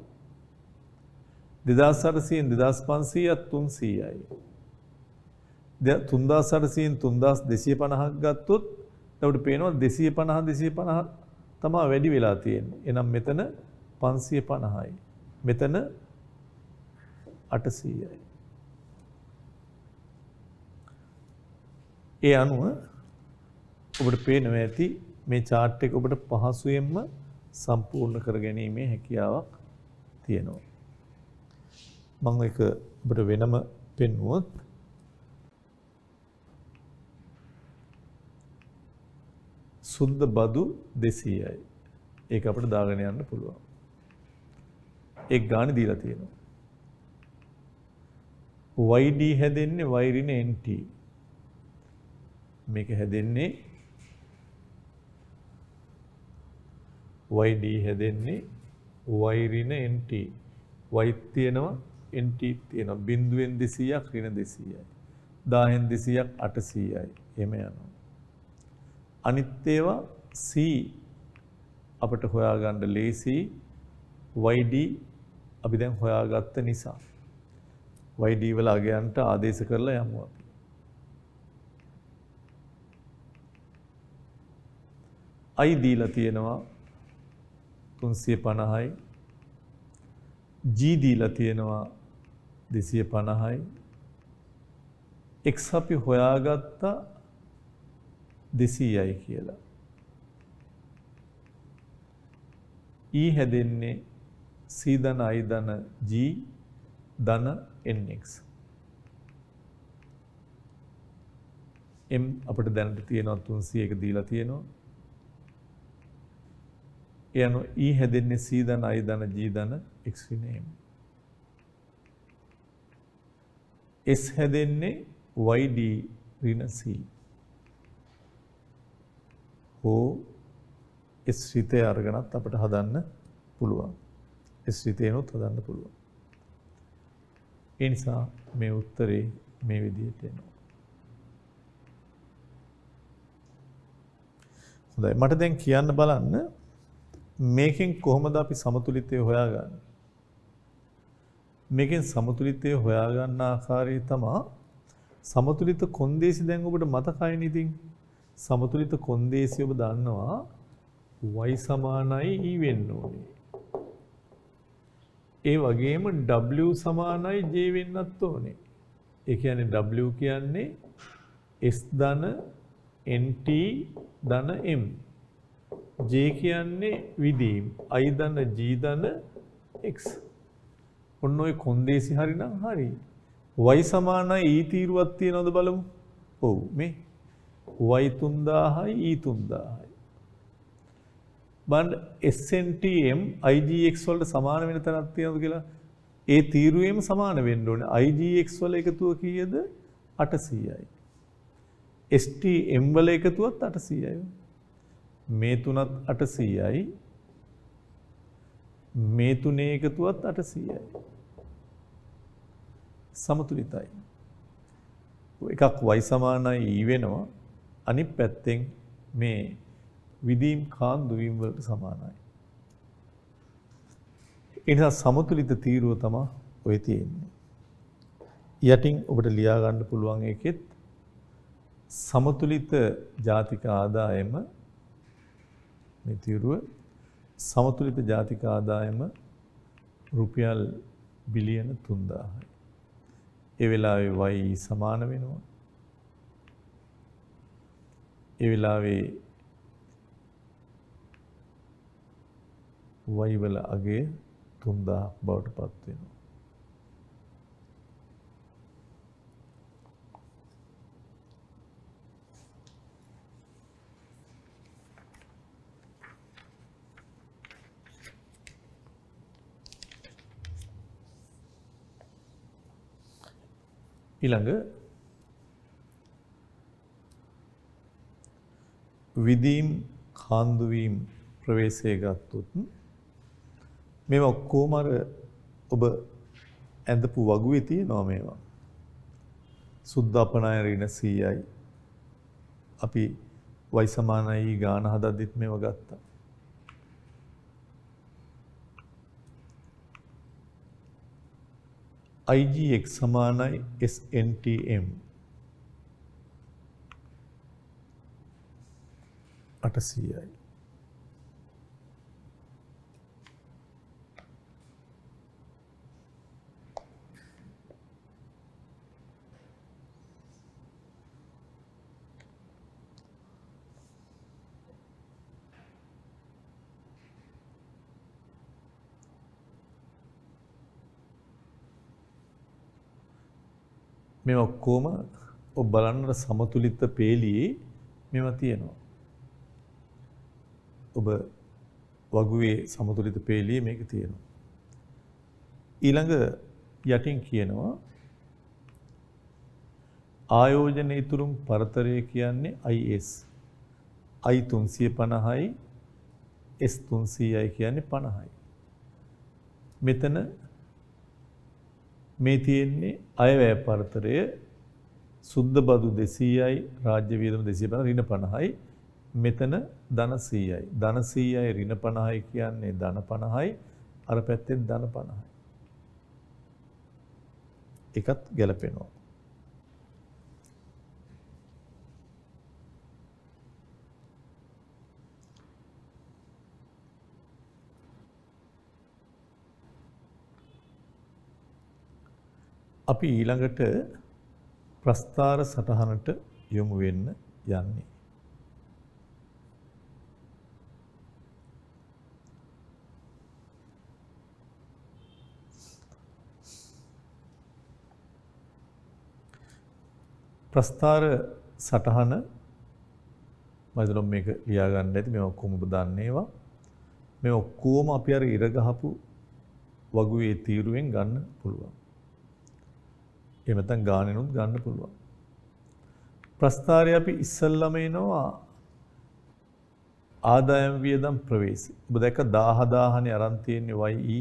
2800න් 2500ක් 300යි. 3800න් 3250ක් ගත්තොත් එතකොට පේනවා 250 තමයි වැඩි වෙලා තියෙන්නේ. එහෙනම් මෙතන 550යි. මෙතන 800යි. ඒ අනුව ඔබට පේනවා ඇති මේ chart එක ඔබට පහසුවෙන්ම සම්පූර්ණ කර ගැනීමේ හැකියාවක් තියෙනවා. මම ඒක ඔබට වෙනම පෙන්වුවොත් සුද්ධ බදු 200යි. ඒක අපිට දාගෙන යන්න පුළුවන්. ඒක ගාණ දීලා තියෙනවා. YD හැදෙන්නේ Y ඍණ NT. මේක හැදෙන්නේ YD හැදෙන්නේ Y ඍණ NT. Y තියෙනවා NT තියෙනවා. බිඳුවෙන් 200ක් ඍණ 200යි. 10න් 200ක් 800යි. එහෙම යනවා. අනිත් ඒවා C අපිට හොයාගන්න ලේසි YD අපි දැන් හොයාගත්ත නිසා YD වල අගයන්ට ආදේශ කරලා යමු අපි. I දීලා තියෙනවා 350යි. G දීලා තියෙනවා 250යි. X අපි හොයාගත්ත 200යි කියලා. E හැදෙන්නේ C ධන I ධන G ධන NX. M අපිට දැනට තියෙනවා 300ක දීලා තියෙනවා. එයano E හැදෙන්නේ C ධන I ධන G ධන X ඍණ M. S හැදෙන්නේ YD ඍණ C. හෝ S ශ්‍රිතය අරගෙනත් අපිට හදන්න පුළුවන්. S ශ්‍රිතේනොත් හදන්න පුළුවන්. ඒ නිසා මේ උත්තරේ මේ විදිහට එනවා. හොඳයි මට දැන් කියන්න බලන්න මේකෙන් කොහොමද අපි සමතුලිතය හොයාගන්නේ? මේකෙන් සමතුලිතය හොයාගන්න ආකාරය තමයි සමතුලිත කොන්දේසි දැන් ඔබට මතකයිනේ ඉතින්. සමතුලිත කොන්දේසි ඔබ දන්නවා y සමානයි e වෙන්න ඕනේ. ඒ වගේම w සමානයි j වෙන්නත් ඕනේ. ඒ කියන්නේ w කියන්නේ s ධන nt ධන m. j කියන්නේ විදීම් i ධන g ධන x. ඔන්න ඔය කොන්දේසි හරිනම් හරි. y සමානයි e තීරුවක් තියනවද බලමු. ඔව් මේ y 3000යි e 3000යි. බණ්ඩ SNTM IGX වලට සමාන වෙන තැනක් තියෙනවද කියලා? ඒ තීරුවෙම සමාන වෙන්න ඕනේ. IGX වල එකතුව කීයද? 800යි. STM වල එකතුවත් 800යි. මේ තුනත් 800යි. මේ තුනේ එකතුවත් 800යි. සමතුලිතයි. එකක් y සමානයි e වෙනවා. අනිත් පැත්තෙන් මේ විදීම් කාන්දු වීම වලට සමානයි. ඒ නිසා සමතුලිත තීරුව තමයි ඔය තියෙන්නේ. යටින් ඔබට ලියා ගන්න පුළුවන් එකෙත් සමතුලිත ජාතික ආදායම මේ තීරුව සමතුලිත ජාතික ආදායම රුපියල් බිලියන 3000යි. ඒ වෙලාවේ y සමාන වෙනවා. ඒ වෙලාවේ y වල අගය 3000ක් බවට පත් වෙනවා. ඊළඟ විදීම් කාන්දු වීම ප්‍රවේශය ගත්තොත් මේවා ඔක්කොම අර ඔබ ඇඳපු වගුවේ තියෙනවා මේවා. සුද්ධ අපනාය ඍණ 100යි. අපි y සමානයි ගාන හදද්දිත් මේවා ගත්තා. IGX සමානයි SNTM 800යි. මේ ඔක්කොම ඔබ බලන්න සමතුලිත පේලියේ මේවා තියෙනවා. ඔබ වගුවේ සමතුලිත පේලියේ මේක තියෙනවා. ඊළඟ යටින් කියනවා ආයෝජන ඉතුරුම් පරතරය කියන්නේ IS. I 350යි S 300යි කියන්නේ 50යි. මෙතන මේ තියෙන්නේ අයවැය පරතරය සුද්ධ බදු 200යි රාජ්‍ය වියදම 250 ඍණ 50යි මෙතන ධන 100යි. ධන 100යි ඍණ 50යි කියන්නේ ධන 50යි. අර පැත්තෙත් ධන 50යි. එකත් ගැලපෙනවා. අපි ඊළඟට ප්‍රස්ථාර සටහනට යොමු වෙන්න යන්නේ. ප්‍රස්ථාර සටහන මම හිතනවා මේක ලියා ගන්න ඇති මේ ඔක්කොම ඔබ දන්නේවා. මේ ඔක්කොම අපි අර ඉර ගහපු වගුවේ තීරුවෙන් ගන්න පුළුවන්. එහෙම නැත්නම් ගානෙනුත් ගන්න පුළුවන්. ප්‍රස්ථාරය අපි ඉස්සල්ලාම එනවා ආදායම් වියදම් ප්‍රවේශය. ඔබ දැක්ක 10000නේ අරන් තියෙන්නේ YE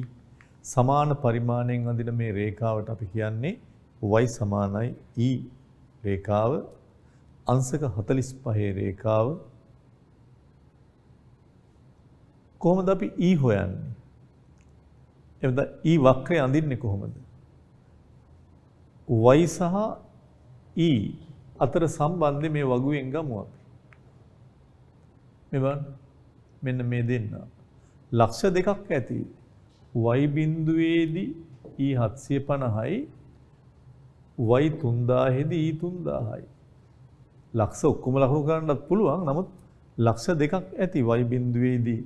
සමාන පරිමාණයෙන් අඳින මේ රේඛාවට අපි කියන්නේ y සමානයි E රේඛාව. අංශක 45 රේඛාව. කොහොමද අපි E හොයන්නේ? එහෙනම් E වක්‍රය අඳින්නේ කොහොමද? y සහ E අතර සම්බන්ධය මේ වගුවෙන් ගමු අපි. මේ බලන්න. මෙන්න මේ දෙන්න. ලක්ෂ දෙකක් ඇති. y බිඳුවේදී E 750යි y 3000ෙදී E 3000යි. ලක්ෂ ඔක්කොම ලකුණු කරන්නත් පුළුවන්. නමුත් ලක්ෂ දෙකක් ඇති y බිඳුවේදී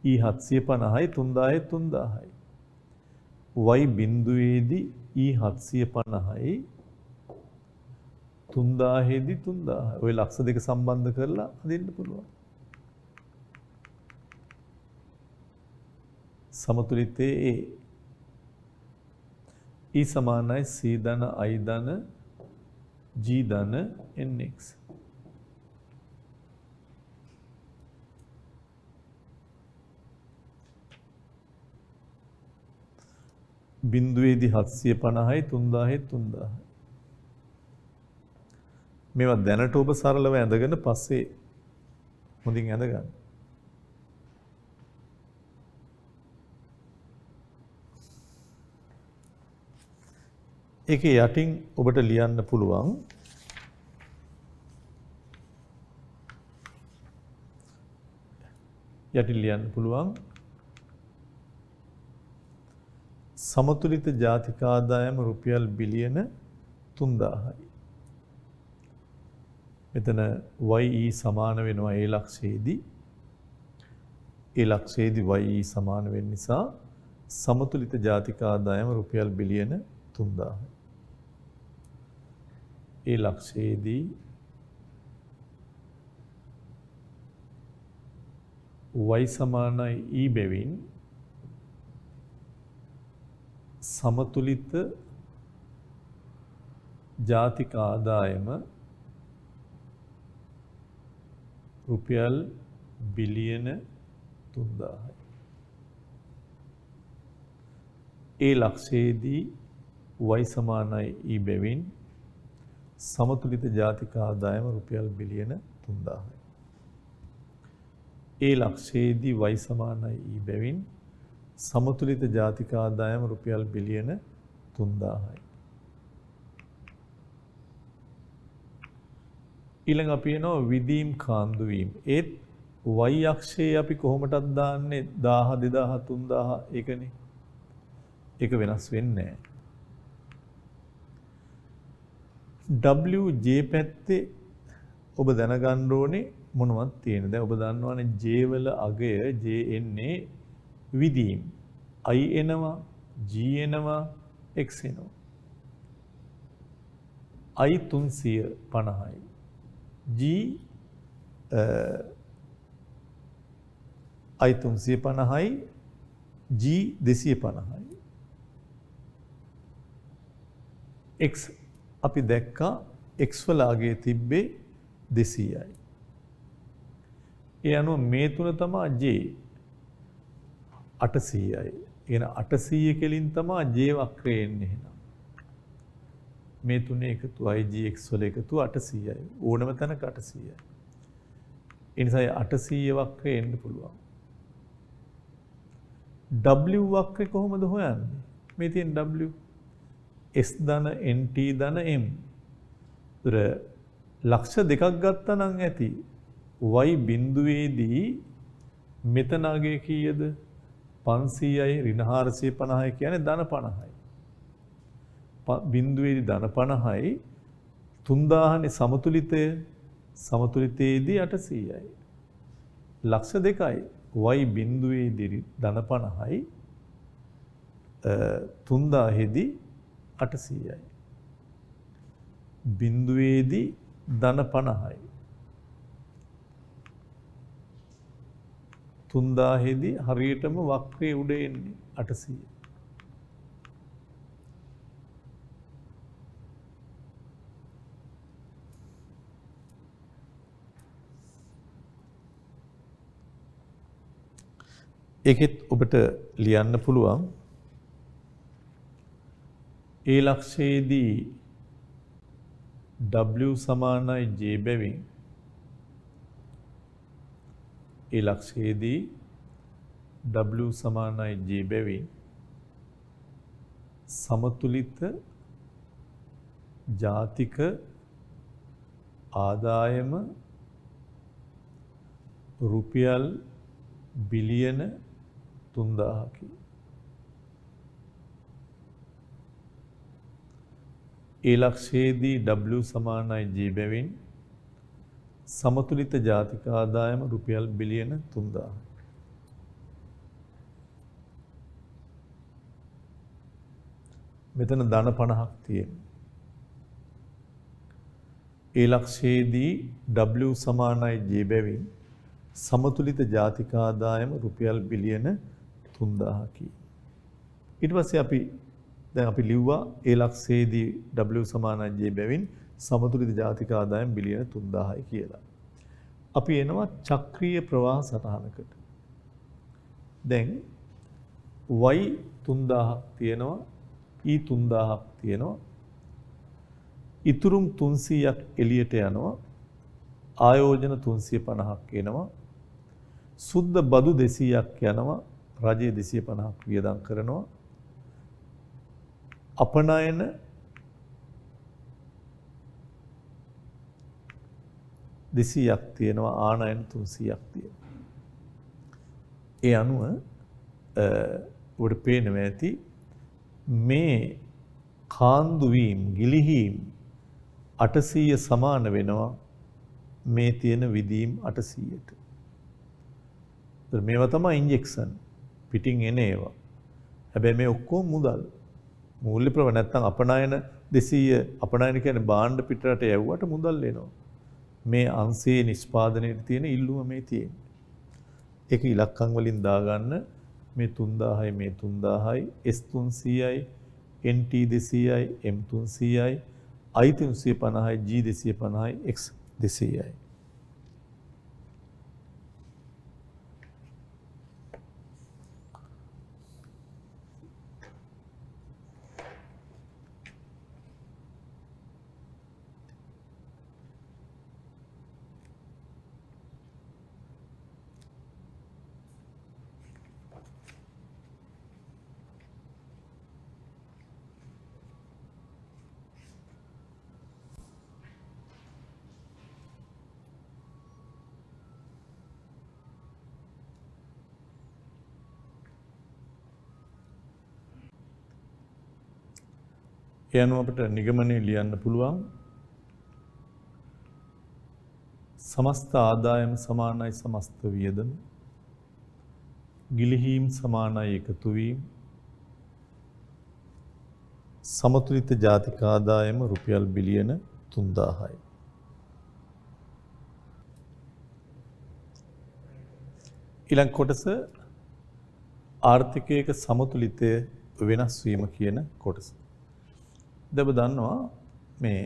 E 750යි 3000යි 3000යි. y බිඳුවේදී E 750යි 3000ෙදී 3000යි. ඔය ලක්ෂ දෙක සම්බන්ධ කරලා හදින්න පුළුවන්. සමතුලිතයේ E සමානයි C ධන I ධන G ධන NX. බිඳුවේදී 750යි 3000යි 3000යි. මේවා දැනට ඔබ සරලව ඇඳගෙන පස්සේ හොඳින් ඇඳ ගන්න. ඒකේ යටින් ඔබට ලියන්න පුළුවන් යටින් ලියන්න පුළුවන් සමතුලිත ජාතික ආදායම රුපියල් බිලියන 3000යි. මෙතන YE සමාන වෙනවා ඒ ලක්ෂයේදී. ඒ ලක්ෂයේදී YE සමාන වෙන්න නිසා සමතුලිත ජාතික ආදායම රුපියල් බිලියන 3000යි. ඒ ලක්ෂයේදී y සමානයි E බැවින් සමතුලිත ජාතික ආදායම රුපියල් බිලියන 3000යි. ඒ ලක්ෂයේදී y සමානයි E බැවින් සමතුලිත ජාතික ආදායම රුපියල් බිලියන 3000යි. ඒ ලක්ෂයේදී y සමානයි E බැවින් සමතුලිත ජාතික ආදායම රුපියල් බිලියන 3000යි. ඊළඟ අපි එනවා විදීම් කාන්දු වීම. ඒත් y අක්ෂයේ අපි කොහොමදත් දාන්නේ 1000 2000 3000 ඒකනේ. ඒක වෙනස් වෙන්නේ නැහැ. WJ පැත්තේ ඔබ දැනගන්න ඕනේ මොනවද තියෙන්නේ. දැන් ඔබ දන්නවනේ J වල අගය J එන්නේ විදීම්. I එනවා, G එනවා, X එනවා. I 350යි. G I 350යි, G 250යි. X අපි දැක්කා X වල අගය තිබ්බේ 200යි. ඒ අනුව මේ තුන තමයි J 800යි. එන 800 කෙලින් තමයි J වක්‍රය එන්නේ එහෙනම්. මේ තුනේ එකතු IGX වල එකතු 800යි. ඕනම තැනක 800යි. ඒ නිසා 800 වක්‍රය එන්න පුළුවන්. W වක්‍රය කොහොමද හොයන්නේ? මේ තියෙන W S ධන NT ධන M. ඒතර ලක්ෂ දෙකක් ගත්තා නම් ඇති y බිඳුවේදී මෙතන අගය කීයද? 500යි ඍණ 450යි කියන්නේ ධන 50යි. බිඳුවේදී ධන 50යි 3000නේ සමතුලිතය. සමතුලිතයේදී 800යි. ලක්ෂ දෙකයි y බිඳුවේදී ධන 50යි 3000ෙදී 800යි. බිඳුවේදී ධන 50යි 3000ෙදී හරියටම වක්‍රයේ උඩ එන්නේ 800. ඒකෙත් ඔබට ලියන්න පුළුවන් ඒ ලක්ෂයේදී W සමානයි J බැවින් ඒ ලක්ෂයේදී W සමානයි J බැවින් සමතුලිත ජාතික ආදායම රුපියල් බිලියන 3000කි. ඒ ලක්ෂයේදී W සමානයි J බැවින් සමතුලිත ජාතික ආදායම රුපියල් බිලියන 3000. මෙතන ධන 50ක් තියෙනවා. ඒ ලක්ෂයේදී W සමානයි J බැවින් සමතුලිත ජාතික ආදායම රුපියල් බිලියන 3000කි. ඊට පස්සේ අපි ලිව්වා ඒ ලක්ෂයේදී W සමානයි J බැවින් සමතුලිත ජාතික ආදායම බිලියන 3000යි කියලා. අපි එනවා චක්‍රීය ප්‍රවාහ සටහනකට. දැන් y 3000ක් තියෙනවා, e 3000ක් තියෙනවා. ඉතුරුම් 300ක් එළියට යනවා. ආයෝජන 350ක් එනවා. සුද්ධ බදු 200ක් යනවා. රජය 250ක් වියදම් කරනවා. අපනයන දෙසීයක් තියෙනවා, ආනයන 300ක් තියෙනවා. ඒ අනුව ඔබට පේනවා ඇති මේ කාන්දු වීම, ගිලිහීම් 800 සමාන වෙනවා මේ තියෙන විදීම් 800ට. මේවා තමයි ඉන්ජෙක්ෂන් පිටින් එන ඒවා. හැබැයි මේ ඔක්කොම මුදල්. මූල්‍ය ප්‍රව නැත්තම් අපනයන 200 අපනයන කියන්නේ භාණ්ඩ පිටරට යවුවට මුදල් එනවා. මේ අංශයේ නිෂ්පාදනයේ තියෙන ඉල්ලුම මේ තියෙන්නේ. ඒක ඉලක්කම් වලින් දාගන්න මේ 3000යි මේ 3000යි S300යි NT 200යි M 300යි I 350යි G 250යි X 200යි. ඒ අනුව අපිට නිගමනය ලියන්න පුළුවන් සමස්ත ආදායම සමානයි සමස්ත වියදම, ගිලිහීම් සමානයි එකතු වීම, සමතුලිත ජාතික ආදායම රුපියල් බිලියන 3000යි. ඊළඟ කොටස ආර්ථිකයක සමතුලිතය වෙනස් වීම කියන කොටස. දැන් ඔබ දන්නවා මේ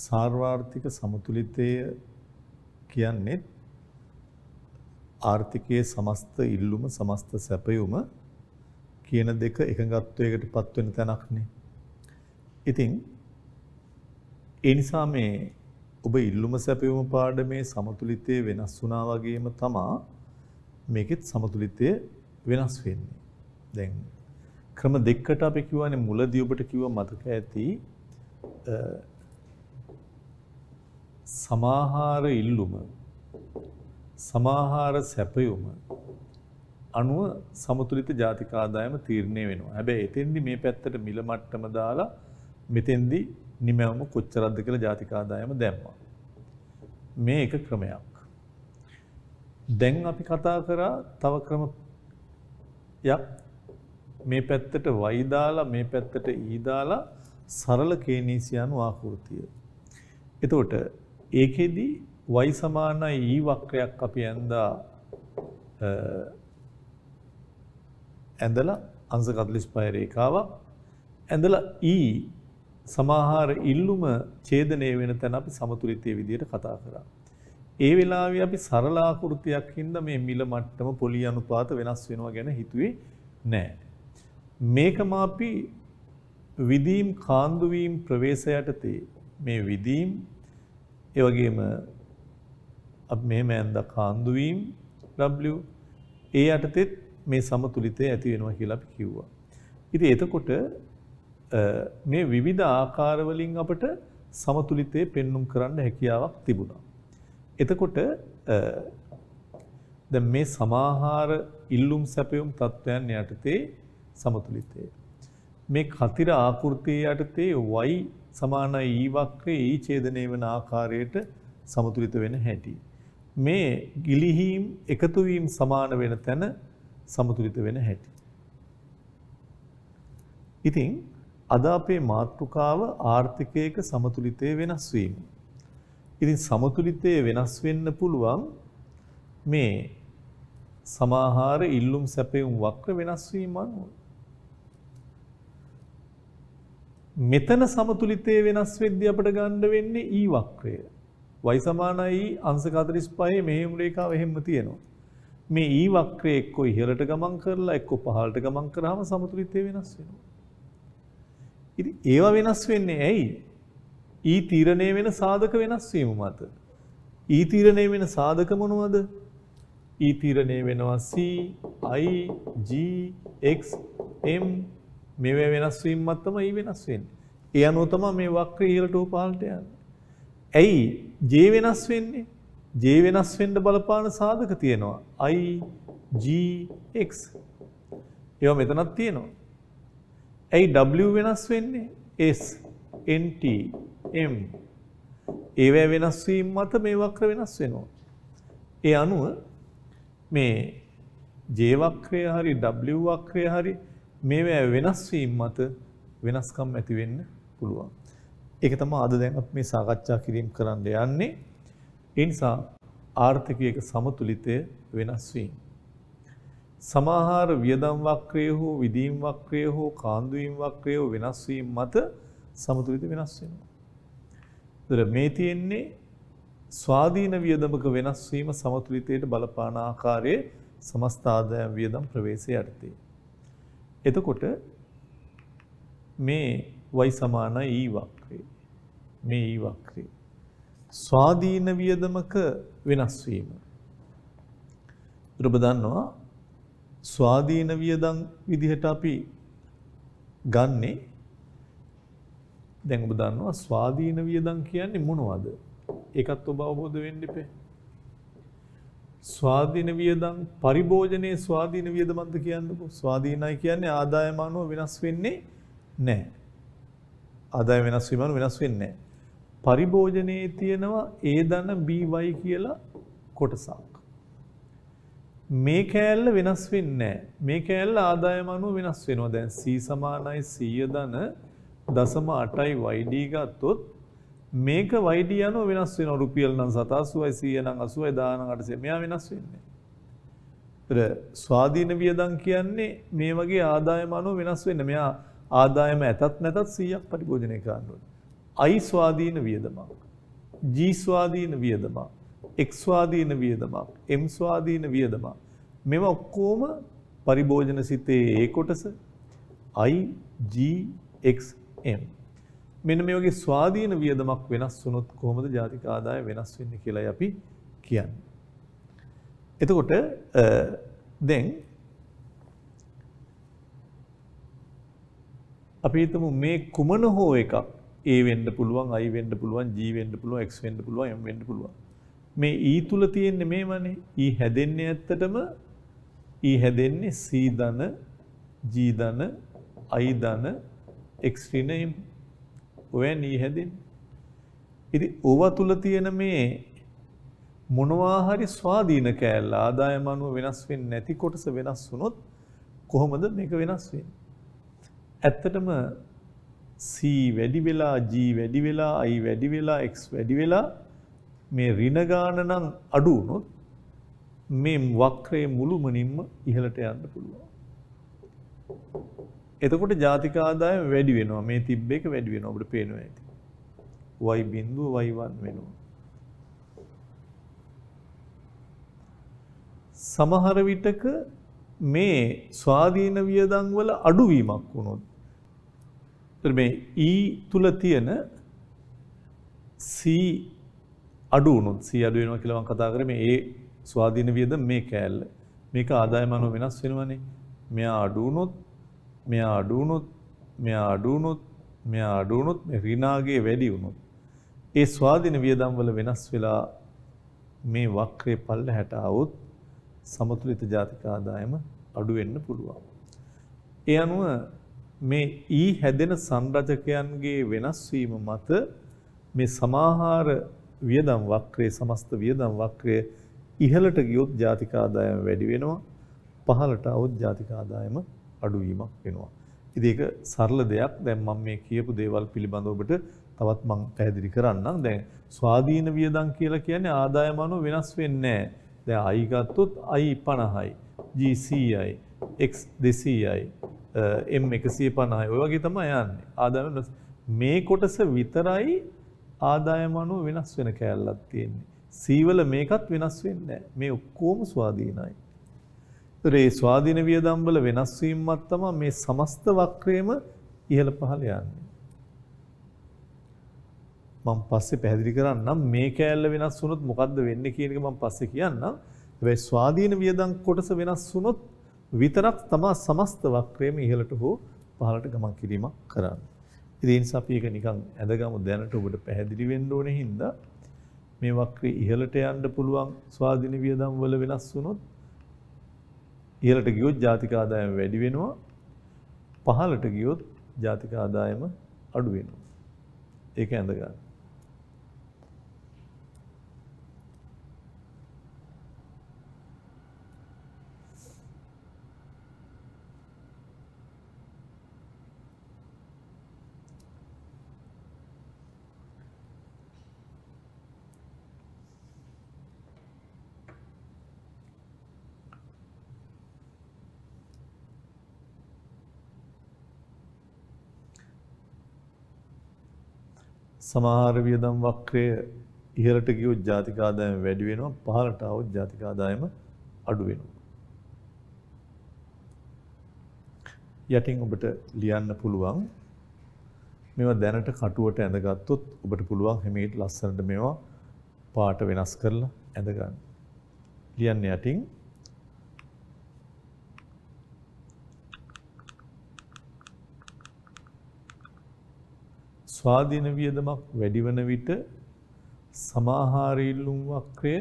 සාර්වාර්ථික සමතුලිතය කියන්නේ ආර්ථිකයේ සමස්ත ඉල්ලුම සමස්ත සැපයුම කියන දෙක එකඟත්වයකටපත් වෙන තැනක්නේ. ඉතින් ඒ නිසා මේ ඔබ ඉල්ලුම සැපයුම පාඩමේ සමතුලිතය වෙනස් වුණා වගේම තමයි මේකෙත් සමතුලිතය වෙනස් වෙන්නේ. දැන් ක්‍රම දෙකකට අපි කියවනේ මුලදී ඔබට කිව්ව මතක ඇති සමාහාර ඉල්ලුම සමාහාර සැපයුම අනුව සමතුලිත ජාතික ආදායම තීරණය වෙනවා. හැබැයි එතෙන්දි මේ පැත්තට මිල මට්ටම දාලා මෙතෙන්දි නිමැවුම කොච්චරක්ද කියලා ජාතික ආදායම දැම්මා. මේ එක ක්‍රමයක්. දැන් අපි කතා කරා තව ක්‍රමයක් මේ පැත්තට y දාලා මේ පැත්තට e දාලා සරල කේනීසියානු ආකෘතිය. එතකොට ඒකෙදි y සමානයි e වක්‍රයක් අපි ඇඳලා අංශ 45 රේඛාවක් ඇඳලා e සමාහාර ඉල්ලුම ඡේදනය වෙන තැන අපි සමතුලිතයේ විදිහට කතා කරා. ඒ වෙලාවේ අපි සරල ආකෘතියක් හින්දා මේ මිල මට්ටම පොලි අනුපාත වෙනස් වෙනවා ගැන හිතුවේ නැහැ. මේකම අපි විදීම් කාන්දු වීම ප්‍රවේශ යටතේ මේ විදීම් ඒ වගේම අපි මෙහෙම ඇඳ කාන්දු වීම W ඒ යටතේ මේ සමතුලිතය ඇති වෙනවා කියලා අපි කිව්වා. ඉතින් එතකොට මේ විවිධ ආකාර වලින් අපට සමතුලිතය පෙන්눔 කරන්න හැකියාවක් තිබුණා. එතකොට දැන් මේ සමාහාර ඉල්ලුම් සැපයුම් තත්වයන් යටතේ සමතුලිතය. මේ කතිර ආකෘතිය යටතේ y සමානයි e වක්‍රයේ e ඡේදනය වන ආකාරයට සමතුලිත වෙන හැටි. මේ ගිලිහීම් එකතු වීම සමාන වෙන තැන සමතුලිත වෙන හැටි. ඉතින් අද අපේ මාතෘකාව ආර්ථිකයක සමතුලිතය වෙනස් වීම. ඉතින් සමතුලිතය වෙනස් වෙන්න පුළුවන් මේ සමාහාර ඉල්ලුම් සැපයුම් වක්‍ර වෙනස් වීම අනුව. මෙතන සමතුලිතය වෙනස් වෙද්දී අපිට ගන්න වෙන්නේ e වක්‍රය. y සමානයි අංශ 45 මෙහෙම රේඛාව එහෙම තියෙනවා. මේ e වක්‍රය එක්ක ඉහළට ගමන් කරලා එක්ක පහළට ගමන් කරාම සමතුලිතය වෙනස් වෙනවා. ඉතින් ඒවා වෙනස් වෙන්නේ ඇයි? e තීරණය වෙන සාධක වෙනස් වීම මත. e තීරණය වෙන සාධක මොනවද? e තීරණය වෙනවා c i g x m මේවා වෙනස් වීම මත තමයි e වෙනස් වෙන්නේ. ඒ අනුව තමයි මේ වක්‍රය ඉහළට හෝ පහළට යන්නේ. ඇයි j වෙනස් වෙන්නේ? j වෙනස් වෙන්න බලපාන සාධක තියෙනවා. i g x ඒවා මෙතනක් තියෙනවා. ඇයි w වෙනස් වෙන්නේ? s n t m ඒවා වෙනස් වීම මත මේ වක්‍ර වෙනස් වෙනවා. ඒ අනුව මේ j වක්‍රය හරි w වක්‍රය හරි මේවා වෙනස් වීම මත වෙනස්කම් ඇති වෙන්න පුළුවන්. ඒක තමයි අද දැන් අපි මේ සාකච්ඡා කිරීම කරන්න යන්නේ. ඒ නිසා ආර්ථිකයක සමතුලිතය වෙනස් වීම. සමාහාර වියදම් වක්‍රය හෝ විදීම් වක්‍රය හෝ කාන්දු වීම වක්‍රය වෙනස් වීම මත සමතුලිතය වෙනස් වෙනවා. ඒතර මේ තියෙන්නේ ස්වාධීන වියදමක වෙනස් වීම සමතුලිතයට බලපාන ආකාරයේ සමස්ත ආදායම් වියදම් ප්‍රවේශය යටතේ. එතකොට මේ y සමානයි e වක්‍රය. මේ e වක්‍රය. ස්වාධීන වියදමක වෙනස් වීම. ඔබ දන්නවා ස්වාධීන වියදම් විදිහට අපි ගන්නෙ දැන් ඔබ දන්නවා ස්වාධීන වියදම් කියන්නේ මොනවද? ඒකත් ඔබ අවබෝධ වෙන්න ඉපේ. ස්වාධීන වියදම් පරිභෝජනයේ ස්වාධීන වියදමක්ද කියන්නකෝ. ස්වාධීනයි කියන්නේ ආදායම අනුව වෙනස් වෙන්නේ නැහැ. ආදායම වෙනස් වීම අනුව වෙනස් වෙන්නේ නැහැ. පරිභෝජනයේ තියෙනවා A ධන BY කියලා කොටසක්. මේ කෑල්ල වෙනස් වෙන්නේ නැහැ. මේ කෑල්ල ආදායම අනුව වෙනස් වෙනවා. දැන් C සමානයි 100 ධන 0.8යි YD ගත්තොත් මේක YD අනුව වෙනස් වෙනවා. රුපියල් නම් 87යි 100 නම් 80යි 10 නම් 800 මෙයා වෙනස් වෙන්නේ. ඒතර ස්වාධීන වියදම් කියන්නේ මේ වගේ ආදායම අනුව වෙනස් වෙන්නේ. මෙයා ආදායම ඇතත් නැතත් 100ක් පරිභෝජනය කරන්න ඕනේ. I ස්වාධීන වියදමක්, G ස්වාධීන වියදමක්, X ස්වාධීන වියදමක්, M ස්වාධීන වියදමක්. මේවා ඔක්කොම පරිභෝජන සිතේ ඒ කොටස I, G, X, M. මෙන්න මේ වගේ ස්වාධීන වියදමක් වෙනස් වුණොත් කොහොමද ජාතික ආදාය වෙනස් වෙන්නේ කියලායි අපි කියන්නේ. එතකොට දැන් අපි හිතමු මේ කුමන හෝ එකක් A වෙන්න පුළුවන්, I වෙන්න පුළුවන්, G වෙන්න පුළුවන්, X වෙන්න පුළුවන්, M වෙන්න පුළුවන්. මේ E තුල තියෙන්නේ මේවනේ. E හැදෙන්නේ ඇත්තටම E හැදෙන්නේ C ධන, G ධන, I ධන, X ඍණ M. ඔයන් E හැදෙන්නේ. ඉතින් ඕවා තුල තියෙන මේ මොනවා හරි ස්වාධීන කෑල්ල ආදායම අනුව වෙනස් වෙන්නේ නැති කොටස වෙනස් වුණොත් කොහොමද මේක වෙනස් වෙන්නේ? ඇත්තටම C වැඩි වෙලා G වැඩි වෙලා I වැඩි වෙලා X වැඩි වෙලා මේ ඍණ ගාන නම් අඩු වුණොත් මේ වක්‍රයේ මුළුමනින්ම ඉහළට යන්න පුළුවන්. එතකොට ජාතික ආදායම වැඩි වෙනවා. මේ තිබ්බ එක වැඩි වෙනවා. අපිට පේනවා ඇති. y බිඳුව y1 වෙනවා. සමහර විටක මේ ස්වාධීන වියදම් වල අඩුවීමක් වුණොත් මේ E තුල තියෙන C අඩු වුණොත් C අඩු වෙනවා කියලා මම කතා කරේ මේ A ස්වාධීන වියදම් මේ කෑල්ල. මේක ආදායම අනුව වෙනස් වෙනවනේ. මෙයා අඩු වුණොත් මෙයා අඩු වුණොත් මෙයා අඩු වුණොත් මෙයා අඩු වුණොත් මේ ඍණාගේ වැඩි වුණොත් ඒ ස්වාධීන වියදම් වල වෙනස් වෙලා මේ වක්‍රයේ පල්ලෙහාට આવොත් සමතුලිත ජාතික ආදායම අඩු වෙන්න පුළුවන්. ඒ අනුව මේ E හැදෙන සංරචකයන්ගේ වෙනස් වීම මත මේ සමාහාර වියදම් වක්‍රයේ සමස්ත වියදම් වක්‍රය ඉහළට ගියොත් ජාතික ආදායම වැඩි වෙනවා. පහළට આવොත් ජාතික ආදායම අඩුවීමක් වෙනවා. ඉතින් ඒක සරල දෙයක්. දැන් මම මේ කියපු දේවල් පිළිබඳව ඔබට තවත් මම පැහැදිලි කරන්නම්. දැන් ස්වාධීන වියදම් කියලා කියන්නේ ආදායම අනුව වෙනස් වෙන්නේ නැහැ. දැන් I ගත්තොත් I 50යි, G 100යි, X 200යි, M 150යි. ඔය වගේ තමයි යන්නේ. ආදායම මේ කොටස විතරයි ආදායම අනුව වෙනස් වෙන කෑල්ලක් තියෙන්නේ. C වල මේකත් වෙනස් වෙන්නේ නැහැ. මේ ඔක්කොම ස්වාධීනයි. ඒ ස්වාධීන වියදම් වල වෙනස් වීමක් තමයි මේ සමස්ත වක්‍රයේම ඉහළ පහළ යන්නේ. මම පස්සේ පැහැදිලි කරන්නම් මේ කෑල්ල වෙනස් වුණොත් මොකද්ද වෙන්නේ කියන එක මම පස්සේ කියන්නම්. හැබැයි ස්වාධීන වියදම් කොටස වෙනස් වුණොත් විතරක් තමයි සමස්ත වක්‍රයේම ඉහළට හෝ පහළට ගමන් කිරීමක් කරන්නේ. ඒ නිසා අපි ඒක නිකන් ඇදගමු දැනට ඔබට පැහැදිලි වෙන්න ඕනේ හින්දා මේ වක්‍රයේ ඉහළට යන්න පුළුවන් ස්වාධීන වියදම් වල වෙනස් වුණොත් ඉහළට ගියොත් ජාතික ආදායම වැඩි වෙනවා. පහළට ගියොත් ජාතික ආදායම අඩු වෙනවා. ඒක ඇඳගන්න. සමහර වියදම් වක්‍රය ඉහළට ගියොත් ජාතික ආදායම වැඩි වෙනවා. පහළට આવොත් ජාතික ආදායම අඩු වෙනවා. යටින් ඔබට ලියන්න පුළුවන්. මේවා දැනට කටුවට ඇඳගත්තොත් ඔබට පුළුවන් හැමීට ලස්සනට මේවා පාට වෙනස් කරලා ඇඳ ගන්න. ලියන්න යටින් ස්වාධීන වියදමක් වැඩි වන විට සමාහාර ඉල්ලුම් වක්‍රය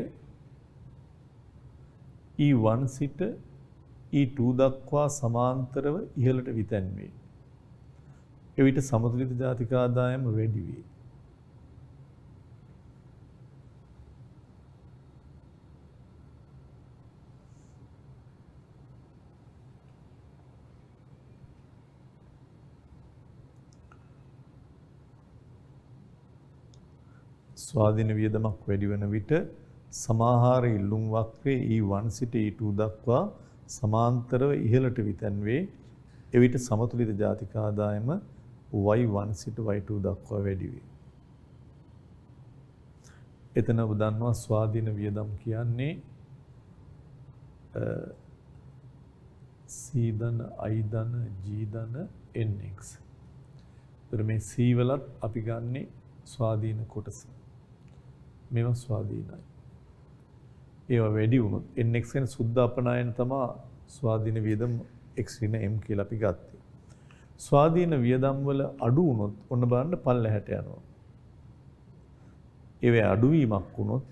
E1 සිට E2 දක්වා සමාන්තරව ඉහළට විතැන් වේ. එවිට සමතුලිත ජාතික ආදායම වැඩි වේ. ස්වාධීන වියදමක් වැඩි වන විට සමාහාර ඉල්ලුම් වක්‍රයේ E1 සිට E2 දක්වා සමාන්තරව ඉහළට විතැන් වේ. එවිට සමතුලිත ජාතික ආදායම Y1 සිට Y2 දක්වා වැඩි වේ. එතන ඔබ දන්නවා ස්වාධීන වියදම් කියන්නේ C ධන I ධන G ධන NX. ඒතර මේ C වලත් අපි ගන්නේ ස්වාධීන කොටස. මේවා ස්වාධීනයි. ඒවා වැඩි වුණොත් nx කියන සුද්ධ අපනයන තමයි ස්වාධීන වියදම් x ඍණ m කියලා අපි ගත්තේ. ස්වාධීන වියදම් වල අඩු වුණොත් ඔන්න බලන්න පල්ලෙහාට යනවා. ඒවේ අඩුවීමක් වුණොත්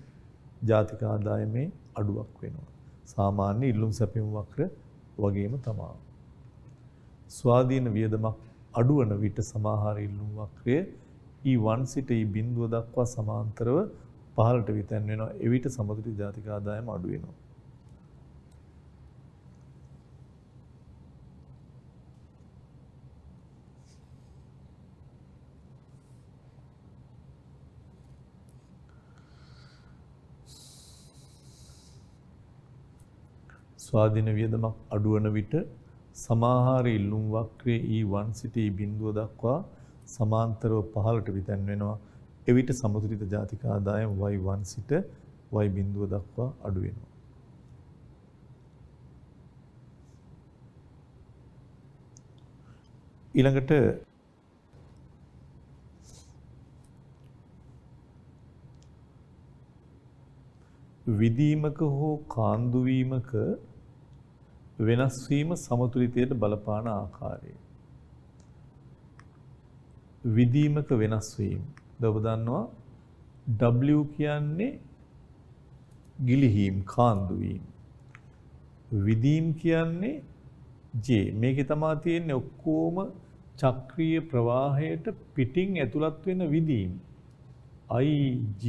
ජාතික ආදායමේ අඩුවක් වෙනවා. සාමාන්‍ය ඉල්ලුම් සැපයුම් වක්‍ර වගේම තමයි. ස්වාධීන වියදමක් අඩුවන විට සමාහාර ඉල්ලුම් වක්‍රය E1 සිට E0 දක්වා සමාන්තරව පහළට විතැන් වෙනවා. එවිට සමතුලිත ජාතික ආදායම අඩු වෙනවා. ස්වාධීන වියදමක් අඩුවන විට සමාහාර ඉල්ලුම් වක්‍රයේ E1 සිට E0 දක්වා සමාන්තරව පහළට විතැන් වෙනවා. එවිට සමතුලිත ජාතික ආදායම Y1 සිට Y0 දක්වා අඩු වෙනවා. ඊළඟට විදීමක හෝ කාන්දු වීමක වෙනස් වීම සමතුලිතයට බලපාන ආකාරය. විදීමක වෙනස් වීම. ඔබ දන්නවා W කියන්නේ ගිලිහීම් කාන්දු වීම. විදීම් කියන්නේ J. මේකේ තමයි තියෙන්නේ ඔක්කොම චක්‍රීය ප්‍රවාහයට පිටින් ඇතුළත් වෙන විදීම්. I G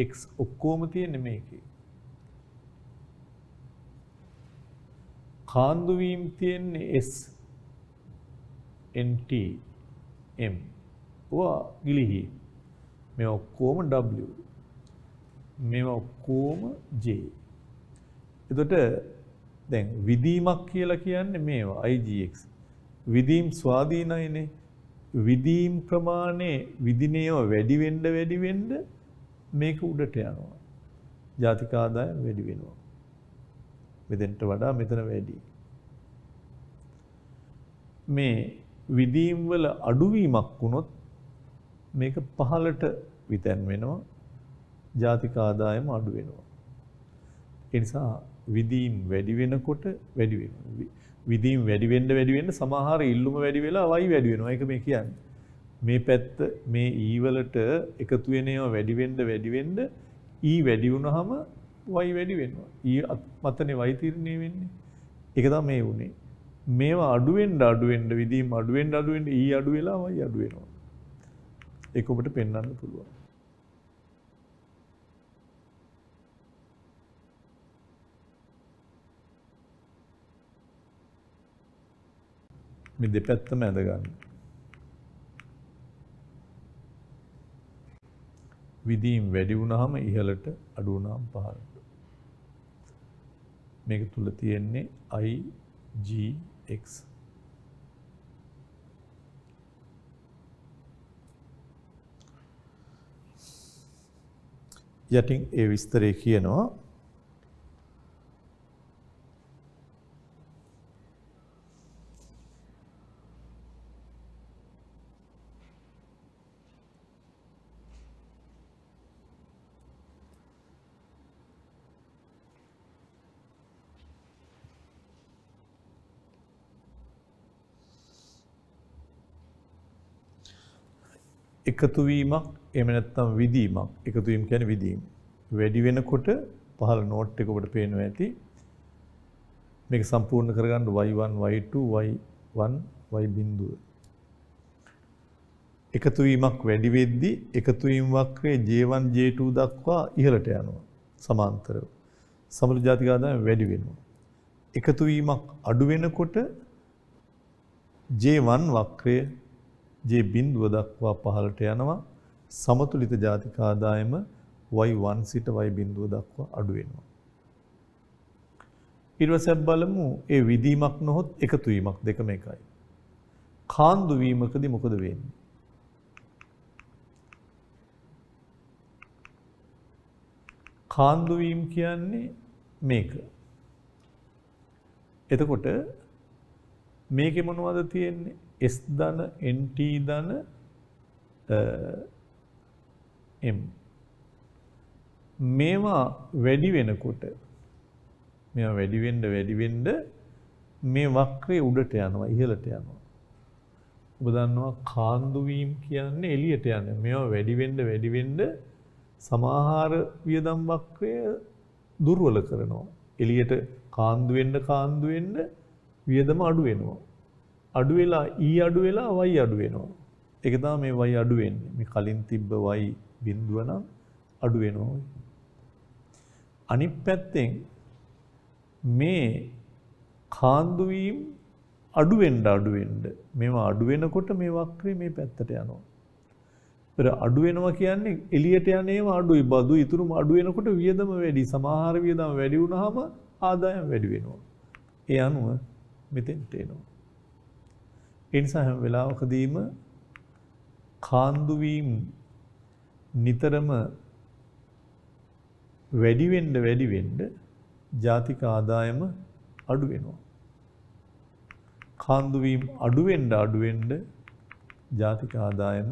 X ඔක්කොම තියෙන්නේ මේකේ. කාන්දු වීම තියෙන්නේ S N T M. ඔවා ගිලිහීම්. මේ ඔක්කොම W. මේවා ඔක්කොම J. එතකොට දැන් විදීමක් කියලා කියන්නේ මේවා IGX. විදීම් ස්වාධීනයිනේ. විදීම් ප්‍රමාණය විදිනේව වැඩි වෙන්න මේක උඩට යනවා. ජාතික ආදායම වැඩි වෙනවා. මෙතෙන්ට වඩා මෙතන වැඩි. මේ විදීම් වල අඩුවීමක් වුණොත් මේක පහළට විතැන් වෙනවා. ජාතික ආදායම අඩු වෙනවා. ඒ නිසා විදීම් වැඩි වෙනකොට වැඩි වෙනවා. විදීම් වැඩි වෙන්න සමහර ඉල්ලුම වැඩි වෙලා Y වැඩි වෙනවා. ඒක මේ කියන්නේ. මේ පැත්ත මේ E වලට එකතු වෙන ඒවා වැඩි වෙන්න E වැඩි වුණාම Y වැඩි වෙනවා. E මතනේ Y තීරණය වෙන්නේ. ඒක තමයි මේ උනේ. මේවා අඩු වෙන්න විදීම් අඩු වෙන්න E අඩු වෙලා Y අඩු වෙනවා. ඒක ඔබට පෙන්වන්න පුළුවන්. මේ දෙපැත්තම ඇද ගන්න. විදීම් වැඩි වුණාම ඉහළට අඩු වුණාම පහළට. මේක තුල තියෙන්නේ I G X. යටින් ඒ විස්තරය කියනවා එකතු වීමක් එහෙම නැත්නම් විදීමක්. එකතු වීම කියන්නේ විදීම. වැඩි වෙනකොට පහළ නෝට් එක ඔබට පේනවා ඇති. මේක සම්පූර්ණ කරගන්න y1 y2 y1 y බිඳුව. එකතු වීමක් වැඩි වෙද්දී එකතු වීම වක්‍රයේ J1 J2 දක්වා ඉහළට යනවා සමාන්තරව. සමතුලිත ජාතික ආදායම වැඩි වෙනවා. එකතු වීමක් අඩු වෙනකොට J1 වක්‍රය J බිඳුව දක්වා පහළට යනවා. සමතුලිත ජාතික ආදායම y1 සිට y බිඳුව දක්වා අඩු වෙනවා. ඊට පස්සේ බලමු ඒ විදීමක් නොහොත් එකතු වීමක් දෙකම එකයි. කාන්දු වීමකදී මොකද වෙන්නේ? කාන්දු වීම කියන්නේ මේක. එතකොට මේකේ මොනවද තියෙන්නේ? S ධන NT ධන M මේවා වැඩි වෙනකොට වැඩි වෙන්න මේ වක්‍රය උඩට යනවා ඉහළට යනවා. ඔබ දන්නවා කාන්දු වීම කියන්නේ එළියට යන්නේ. මේවා වැඩි වෙන්න සමාහාර වියදම් වක්‍රය දුර්වල කරනවා. එළියට කාන්දු වෙන්න වියදම අඩු වෙනවා. අඩු වෙලා අඩු වෙලා y අඩු වෙනවා. ඒක තමයි මේ y අඩු වෙන්නේ. මේ කලින් තිබ්බ y බිඳුව නම් අඩු වෙනවා. අනිත් පැත්තෙන් මේ කාන්දු වීම අඩු වෙන්න මේවා අඩු වෙනකොට මේ වක්‍රය මේ පැත්තට යනවා. ඒතර අඩු වෙනවා කියන්නේ එළියට යන ඒවා අඩුයි බදු ඉතුරුම අඩු වෙනකොට වියදම වැඩි සමාහාර වියදම වැඩි වුණාම ආදායම් වැඩි වෙනවා. ඒ අනුව මෙතෙන්ට එනවා. ඒ නිසා හැම වෙලාවකදීම කාන්දු වීම නිතරම වැඩි වෙන්න ජාතික ආදායම අඩු වෙනවා. කාන්දු වීම අඩු වෙන්න ජාතික ආදායම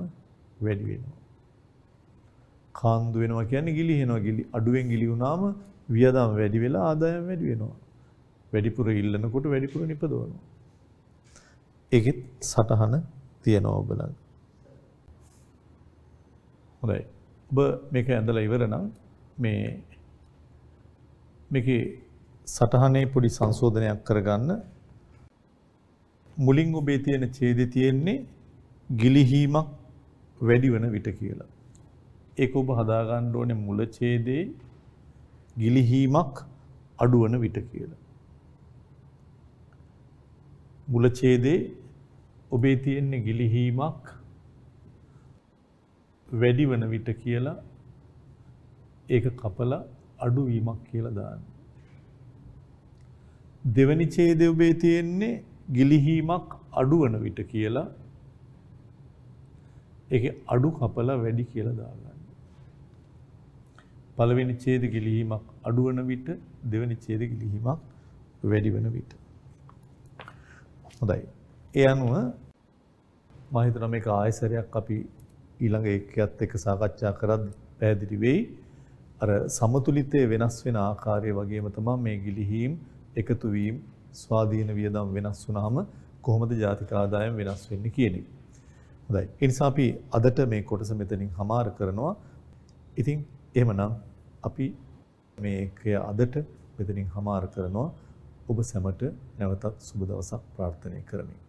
වැඩි වෙනවා. කාන්දු වෙනවා කියන්නේ ගිලිහෙනවා. අඩුවෙන් ගිලි වුණාම වියදම් වැඩි වෙලා ආදායම වැඩි වෙනවා. වැඩිපුර ඉල්ලනකොට වැඩිපුර නිපදවනවා. ඒකෙත් සටහන තියෙනවා ඔබලන්. හොඳයි. ඔබ මේක ඇඳලා ඉවර නම් මේකේ සටහනේ පොඩි සංශෝධනයක් කරගන්න. මුලින් ඔබේ තියෙන ඡේදේ තියෙන්නේ ගිලිහීමක් වැඩි වෙන විට කියලා. ඒක ඔබ හදා ගන්න ඕනේ මුල ඡේදේ ගිලිහීමක් අඩු වෙන විට කියලා. මුල ඡේදේ ඔබේ තියෙන්නේ ගිලිහීමක් වැඩි වෙන විට කියලා ඒක කපලා අඩු වීමක් කියලා දාන්න. දෙවැනි ඡේදයේ ඔබේ තියෙන්නේ ගිලිහීමක් අඩු වෙන විට කියලා ඒකේ අඩු කපලා වැඩි කියලා දාගන්න. පළවෙනි ඡේද ගිලිහීමක් අඩු වෙන විට දෙවෙනි ඡේද ගිලිහීමක් වැඩි වෙන විට. හොඳයි. ඒ අනුව මම හිතනවා මේක ආයසරයක් අපි ඊළඟ එකයත් එක්ක සාකච්ඡා කරද්දී පැහැදිලි වෙයි. අර සමතුලිතයේ වෙනස් වෙන ආකාරය වගේම තමයි මේ ගිලිහීම් එකතු වීම ස්වාධීන වියදම් වෙනස් වුනහම කොහොමද ජාතික ආදායම වෙනස් වෙන්නේ කියන එක. හොඳයි. ඒ නිසා අපි අදට මේ කොටස මෙතනින් හමාර කරනවා. ඉතින් එහෙමනම් අපි මේකය අදට මෙතනින් හමාර කරනවා. ඔබ සැමට නැවතත් සුබ දවසක් ප්‍රාර්ථනා කරමි.